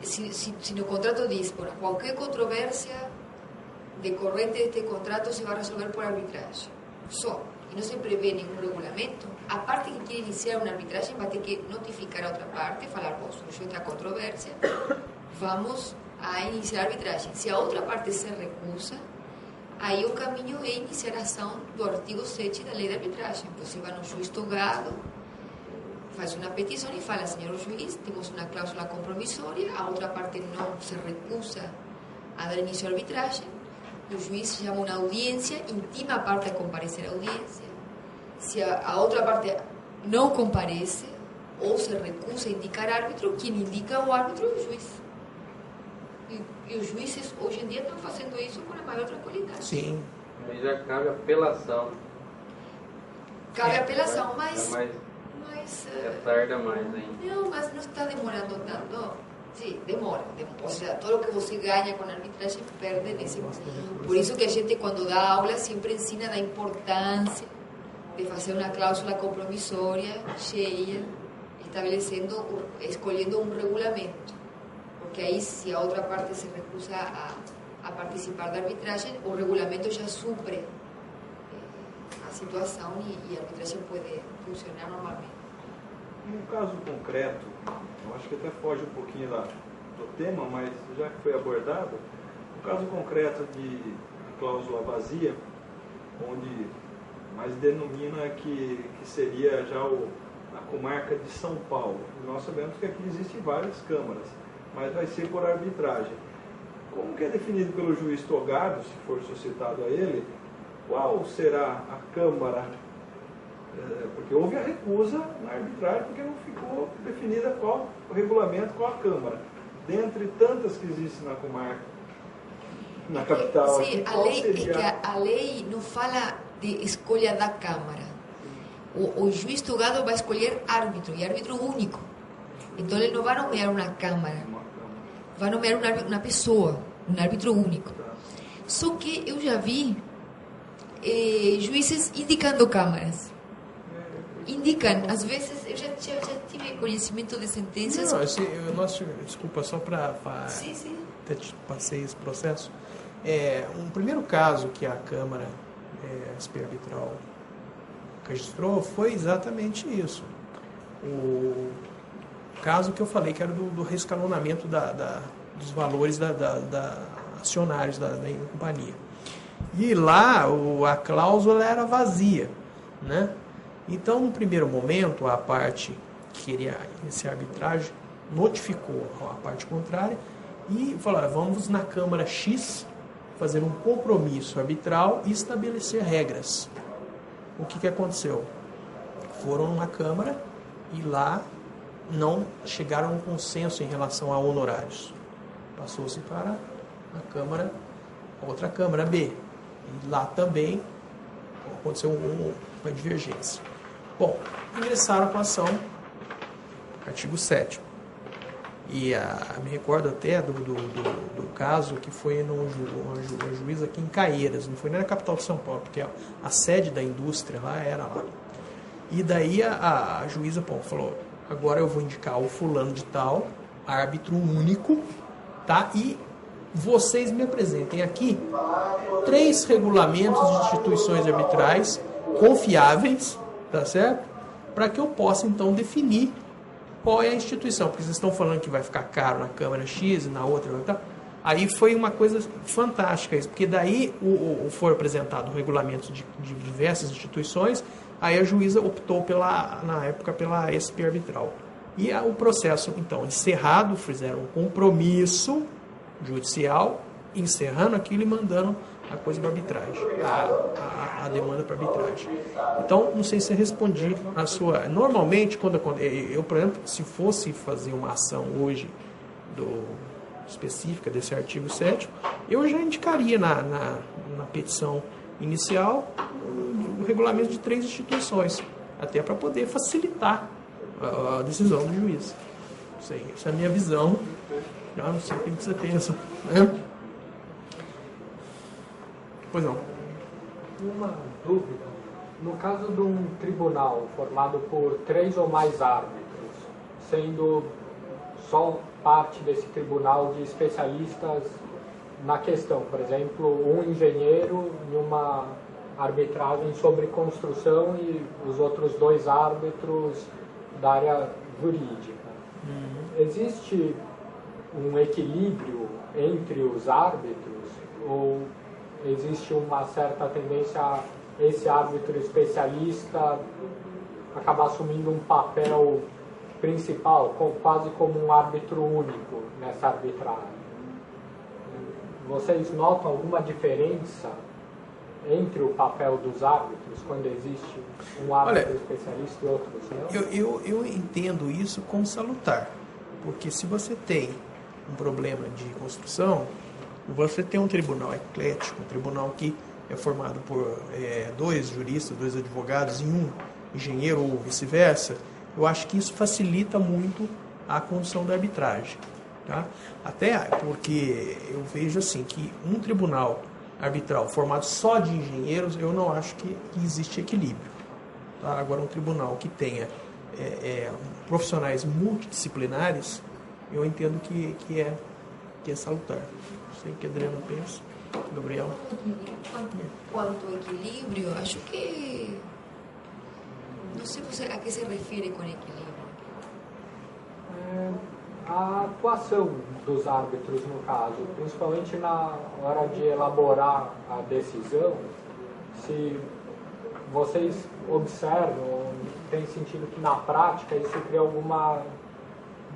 se no contrato diz, por qualquer controvérsia decorrente deste contrato se vai resolver por arbitragem, só, e não se prevê nenhum regulamento, a parte que quer iniciar uma arbitragem vai ter que notificar a outra parte, falar, bom, surgiu esta controvérsia, vamos a iniciar a arbitragem. Se a outra parte se recusa, aí o caminho é iniciar a ação do artigo 7 da lei de arbitragem. Você vai no juiz togado, faz uma petição e fala, senhor juiz, temos uma cláusula compromissória, a outra parte não se recusa a dar início à arbitragem, o juiz chama uma audiência, intima a parte a comparecer à audiência. Se a outra parte não comparece, ou se recusa a indicar árbitro, quem indica o árbitro é o juiz. E os juízes hoje em dia estão fazendo isso com a maior tranquilidade. Sim. Aí já cabe apelação. Cabe apelação, mas tarda mais ainda. Não, mas não está demorando tanto. Sim, demora. O sea, todo o que você ganha com a arbitragem perde nesse momento. Por isso que a gente, quando dá aula, sempre ensina da importância de fazer uma cláusula compromissória cheia, estabelecendo, escolhendo um regulamento. Porque aí, se a outra parte se recusa a participar da arbitragem, o regulamento já supre a situação e a arbitragem pode funcionar normalmente. No caso concreto, eu acho que até foge um pouquinho do tema, mas já que foi abordado, no caso concreto de cláusula vazia, onde mais denomina que seria já a comarca de São Paulo. Nós sabemos que aqui existem várias câmaras, mas vai ser por arbitragem. Como que é definido pelo juiz togado, se for suscitado a ele, qual será a câmara? Porque houve a recusa na arbitragem, porque não ficou definida qual o regulamento, qual a câmara. Dentre tantas que existem na comarca, na capital, sim, aqui, qual seria? É que a lei não fala de escolha da câmara. O juiz togado vai escolher árbitro, e árbitro único. Então ele não vai nomear uma câmara, vai nomear uma pessoa, um árbitro único. Só que eu já vi juízes indicando câmaras. Indicam, às vezes, eu já tive conhecimento de sentenças. Não, desculpa, só para até te passei esse processo. Um primeiro caso que a Câmara SP Arbitral registrou foi exatamente isso. O caso que eu falei, que era do reescalonamento dos valores da acionários da companhia. E lá a cláusula era vazia, né? Então, no primeiro momento, a parte que queria iniciar a arbitragem notificou a parte contrária e falou: vamos na Câmara X fazer um compromisso arbitral e estabelecer regras. O que aconteceu? Foram na Câmara e lá não chegaram a um consenso em relação a honorários. Passou-se para outra Câmara B. E lá também aconteceu uma divergência. Bom, ingressaram com a ação, artigo 7º. E me recordo até do caso que foi uma juíza aqui em Caieiras, não foi nem na capital de São Paulo, porque a sede da indústria lá era lá. E daí a juíza falou: agora eu vou indicar o fulano de tal, árbitro único, tá? E vocês me apresentem aqui 3 regulamentos de instituições arbitrais confiáveis, tá certo? Para que eu possa então definir qual é a instituição, porque vocês estão falando que vai ficar caro na Câmara X e na outra, tá? Aí foi uma coisa fantástica isso, porque daí foi apresentado o regulamento de diversas instituições, aí a juíza optou na época pela SP Arbitral. E o processo, então, encerrado, fizeram um compromisso judicial, encerrando aquilo e mandando a coisa para arbitragem, a demanda para arbitragem. Então, não sei se eu respondi a sua... Normalmente, quando eu, por exemplo, se fosse fazer uma ação hoje específica desse artigo 7º, eu já indicaria na petição inicial o regulamento de 3 instituições, até para poder facilitar a decisão do juiz. Não sei, essa é a minha visão. Eu não sei o que você pensa, né? Pois não. Uma dúvida. No caso de um tribunal formado por 3 ou mais árbitros, sendo só parte desse tribunal de especialistas na questão, por exemplo, um engenheiro em uma arbitragem sobre construção e os outros 2 árbitros da área jurídica. Existe um equilíbrio entre os árbitros ou existe uma certa tendência a esse árbitro especialista acabar assumindo um papel principal, quase como um árbitro único nessa arbitragem? Vocês notam alguma diferença entre o papel dos árbitros, quando existe um árbitro especialista e outros não? Eu entendo isso como salutar, porque se você tem um problema de construção, você tem um tribunal eclético, um tribunal que é formado por 2 juristas, 2 advogados e um engenheiro ou vice-versa, eu acho que isso facilita muito a condução da arbitragem. Tá? Até porque eu vejo assim que um tribunal arbitral formado só de engenheiros, eu não acho que existe equilíbrio. Tá? Agora, um tribunal que tenha profissionais multidisciplinares, eu entendo que é salutar. Não sei o que a Adriana pensa. Gabriel? Quanto ao equilíbrio, acho que... Não sei a que se refere com equilíbrio. A atuação dos árbitros, no caso, principalmente na hora de elaborar a decisão, se vocês observam, tem sentido que na prática isso cria alguma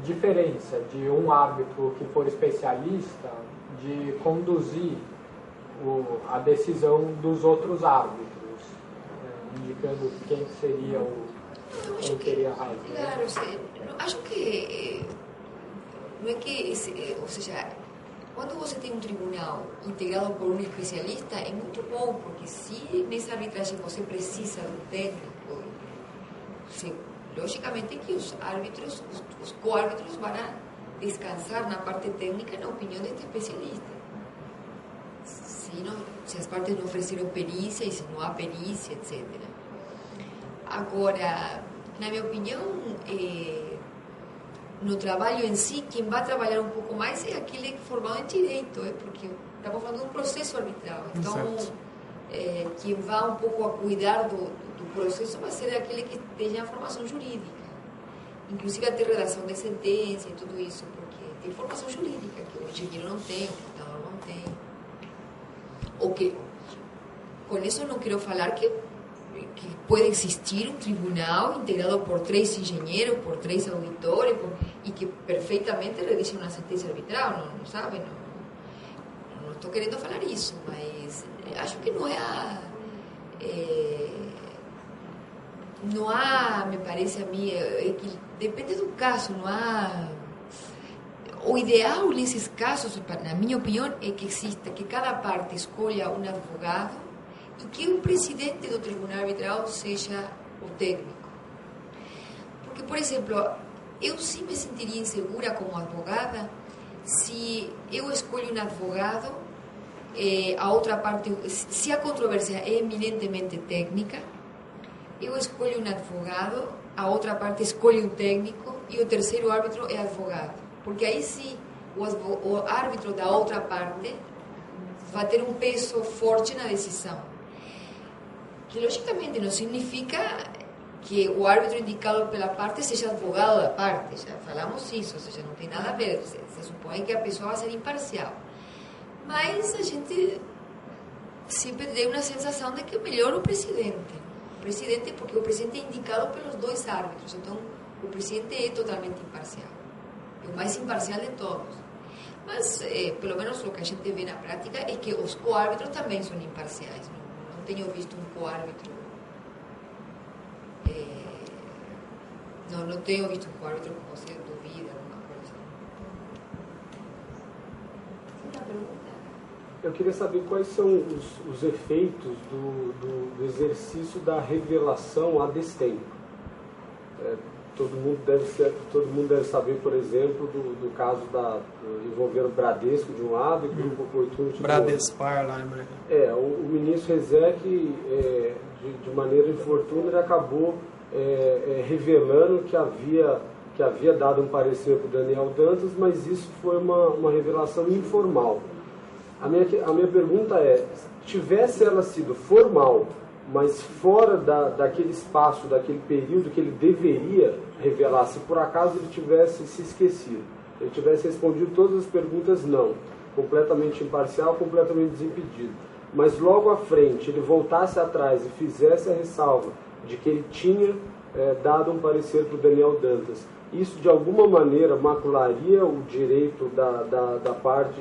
diferença de um árbitro que for especialista de conduzir a decisão dos outros árbitros, indicando quem seria quem teria razão. Claro, acho que não é que, ou seja, quando você tem um tribunal integrado por um especialista, é muito bom, porque se nessa arbitragem você precisa de um técnico, logicamente que os árbitros, os coárbitros vão descansar na parte técnica na opinião deste especialista. Se as partes não ofereceram perícia e se não há perícia, etc. Agora, na minha opinião, no trabalho em si, quem vai trabalhar um pouco mais é aquele formado em direito, porque estamos falando de um processo arbitral. Então, quem vai um pouco a cuidar do processo vai ser aquele que tenha formação jurídica. Inclusive até redação de sentença e tudo isso, porque tem formação jurídica que o engenheiro não tem, o contador não tem. O que, com isso não quero falar que pode existir um tribunal integrado por 3 engenheiros, por 3 auditores, e que perfeitamente redigem uma sentença arbitral, não sabe? Não estou querendo falar isso, mas acho que não há, me parece a mim, que depende do caso, não há... O ideal nesses casos, na minha opinião, é que cada parte escolha um advogado e que o presidente do tribunal arbitral seja o técnico. Porque, por exemplo, eu sim me sentiria insegura como advogada se eu escolho um advogado, a outra parte, se a controvérsia é eminentemente técnica, eu escolho um advogado, a outra parte escolhe um técnico e o terceiro árbitro é advogado. Porque aí sim, o árbitro da outra parte vai ter um peso forte na decisão. Que, logicamente, não significa que o árbitro indicado pela parte seja advogado da parte. Já falamos isso, ou seja, não tem nada a ver. Se supõe que a pessoa vai ser imparcial. Mas a gente sempre tem uma sensação de que é melhor o presidente. O presidente, porque o presidente é indicado pelos 2 árbitros. Então, o presidente é totalmente imparcial. É o mais imparcial de todos. Mas, pelo menos, o que a gente vê na prática é que os coárbitros também são imparciais. Não tenho visto um coárbitro... Não tenho visto um coárbitro que você duvida, alguma coisa. Eu queria saber quais são os efeitos do exercício da revelação a destempo. Todo mundo deve saber, por exemplo, do caso envolvendo o Bradesco de um lado e o Grupo Opportunity do outro. Bradespar lá, né? O ministro Rezec, de maneira infortuna, ele acabou revelando que havia dado um parecer para o Daniel Dantas, mas isso foi uma revelação informal. A minha pergunta é, tivesse ela sido formal, mas fora daquele espaço, daquele período que ele deveria revelar, se por acaso ele tivesse se esquecido, ele tivesse respondido todas as perguntas não, completamente imparcial, completamente desimpedido, mas logo à frente ele voltasse atrás e fizesse a ressalva de que ele tinha dado um parecer para o Daniel Dantas, isso de alguma maneira macularia o direito da parte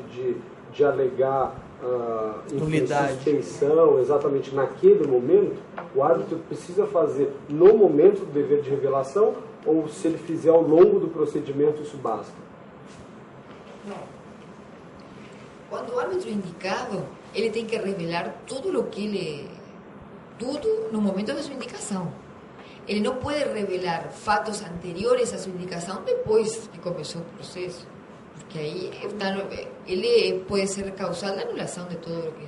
de alegar suspeição exatamente naquele momento? O árbitro precisa fazer no momento do dever de revelação, ou se ele fizer ao longo do procedimento isso basta? Não. Quando o árbitro é indicado, ele tem que revelar tudo o que ele... tudo no momento da sua indicação. Ele não pode revelar fatos anteriores à sua indicação depois que começou o processo. Porque aí ele pode ser causal da anulação de todo o que...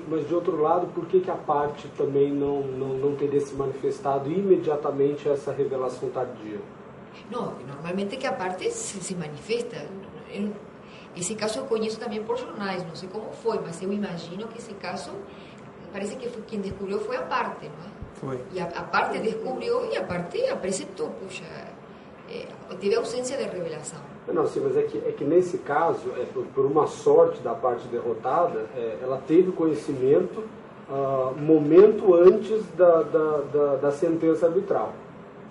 Mas de outro lado, por que a parte também não teria se manifestado imediatamente essa revelação tardia? Não, normalmente que a parte se manifesta. Esse caso eu conheço também por jornais, não sei como foi, mas eu imagino que esse caso, parece que quem descobriu foi a parte, não é? Foi. E a parte descobriu e a parte apresentou, puxa, teve ausência de revelação. Não, sim, mas é que nesse caso, por uma sorte da parte derrotada, ela teve conhecimento momento antes da sentença arbitral.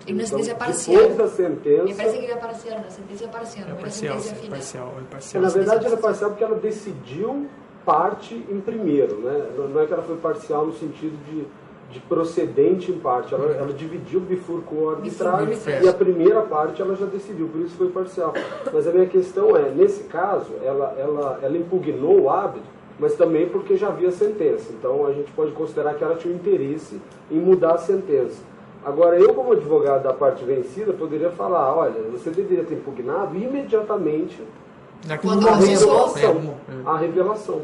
Em uma sentença parcial. Depois da sentença... Me parece que era parcial, uma sentença parcial, não era sentença final. Parcial. Na verdade, era parcial porque ela decidiu parte em primeiro, né? Não é que ela foi parcial no sentido de procedente em parte. Ela dividiu, bifurcou a arbitragem e a primeira parte ela já decidiu, por isso foi parcial. Mas a minha questão é, nesse caso, ela impugnou o árbitro, mas também porque já havia sentença. Então, a gente pode considerar que ela tinha um interesse em mudar a sentença. Agora, eu como advogado da parte vencida, poderia falar, olha, você deveria ter impugnado imediatamente a revelação.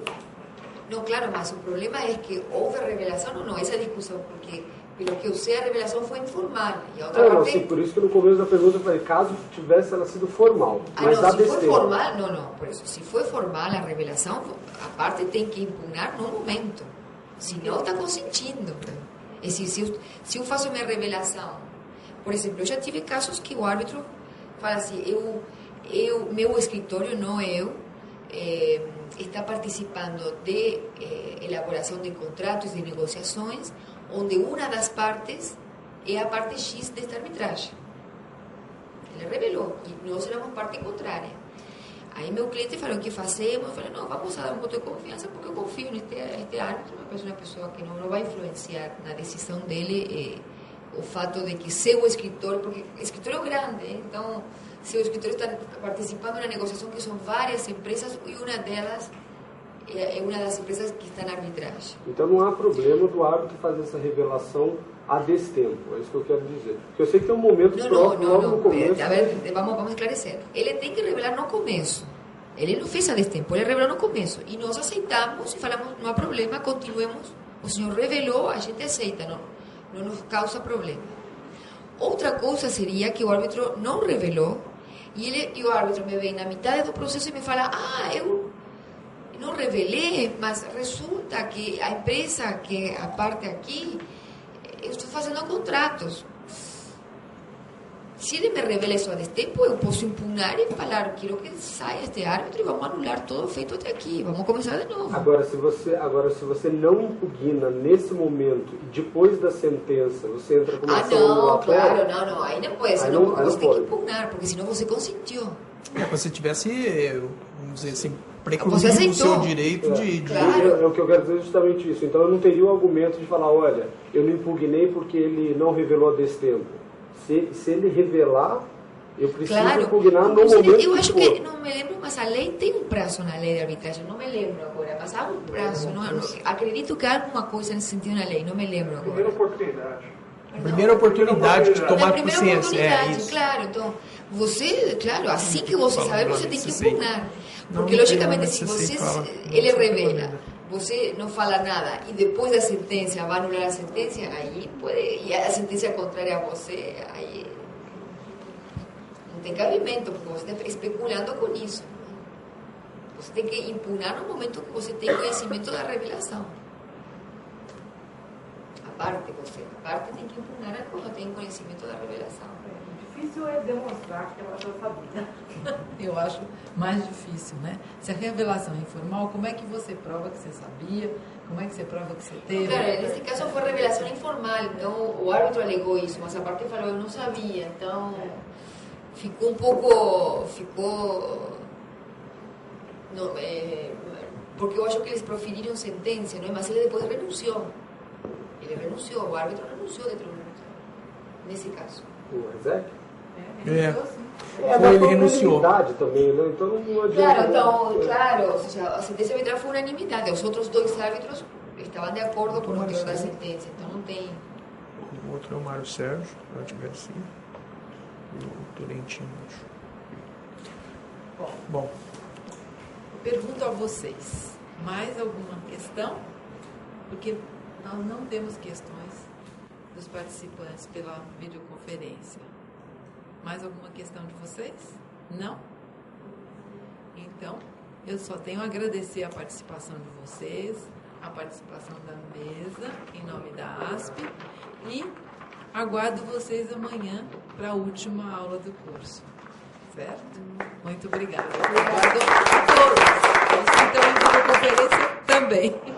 Não, claro, mas o problema é que houve revelação ou não, essa discussão, porque pelo que eu sei a revelação foi informal. E a outra parte... sim, por isso que no começo da pergunta eu falei, caso tivesse ela sido formal. Mas não, se foi formal, não, por isso, se foi formal a revelação, a parte tem que impugnar no momento, senão está consentindo. É assim, se eu faço minha revelação, por exemplo, eu já tive casos que o árbitro fala assim, meu escritório, não eu, está participando de elaboração de contratos, de negociações, onde uma das partes é a parte X desta arbitragem. Ele revelou, e nós éramos parte contrária. Aí meu cliente falou, o que fazemos? Eu falei, não, vamos dar um voto de confiança, porque eu confio neste árbitro, uma pessoa que não vai influenciar na decisão dele o fato de que seu escritório, porque escritório é grande, então seu escritório está participando na negociação que são várias empresas e uma delas é uma das empresas que está na arbitragem. Então não há problema do árbitro fazer essa revelação a destempo, é isso que eu quero dizer. Porque eu sei que tem um momento próprio, logo no começo... A ver, vamos esclarecer. Ele tem que revelar no começo. Ele não fez a destempo, ele revelou no começo. E nós aceitamos e falamos, não há problema, continuemos. O senhor revelou, a gente aceita, não nos causa problema. Outra coisa seria que o árbitro não revelou e o árbitro me vem na metade do processo e me fala, eu não revelei, mas resulta que a empresa, que a parte aqui, eu estou fazendo contratos. Se ele me revela isso a destempo, eu posso impugnar e falar, quero que saia este árbitro e vamos anular todo feito até aqui, vamos começar de novo. Agora, se você não impugna nesse momento e depois da sentença, você entra com uma ação anulatória... Claro, não, aí não pode, senão você tem que impugnar, porque senão você consentiu. Você tivesse, vamos dizer assim, precluído o seu direito de... Claro. É o que eu quero dizer justamente isso. Então eu não teria o argumento de falar, olha, eu não impugnei porque ele não revelou a destempo. Se ele revelar, eu preciso impugnar no momento. Eu acho que, não me lembro, mas a lei tem um prazo na lei de arbitragem, não me lembro agora, mas há um prazo, acredito que há alguma coisa nesse sentido na lei, não me lembro agora. Primeira oportunidade de tomar consciência. Claro, então, você, claro, assim que você sabe, você tem que impugnar. Porque, logicamente, se ele revela, você não fala nada e depois da sentença vai anular a sentença, aí pode, e a sentença contrária a você, aí não tem cabimento, porque você está especulando com isso. Você tem que impugnar no momento que você tem conhecimento da revelação. A parte tem que impugnar quando tem conhecimento da revelação. difícil é demonstrar que ela já sabia. Eu acho mais difícil, né? Se a revelação é informal, como é que você prova que você sabia? Como é que você prova que você teve? Claro, nesse caso foi revelação informal, então o árbitro alegou isso, mas a parte falou, eu não sabia, então ficou um pouco... porque eu acho que eles proferiram sentença, não é? Mas ele depois renunciou. O árbitro renunciou de tribunal, nesse caso. O Rezec? Foi ele renunciou. Também, né? Então não adianta. Claro, então, claro, ou seja, a sentença arbitral foi unanimidade. Os outros dois árbitros estavam de acordo com o teor da sentença, então não tem... O outro é o Mário Sérgio, Garcia, e o Tolentino. Bom. Pergunto a vocês, mais alguma questão? Porque nós não temos questões dos participantes pela videoconferência. Mais alguma questão de vocês? Não? Então, eu só tenho a agradecer a participação de vocês, a participação da mesa, em nome da ASP, e aguardo vocês amanhã para a última aula do curso. Certo? Muito obrigada. Obrigado a todos. Os que estão em videoconferência também.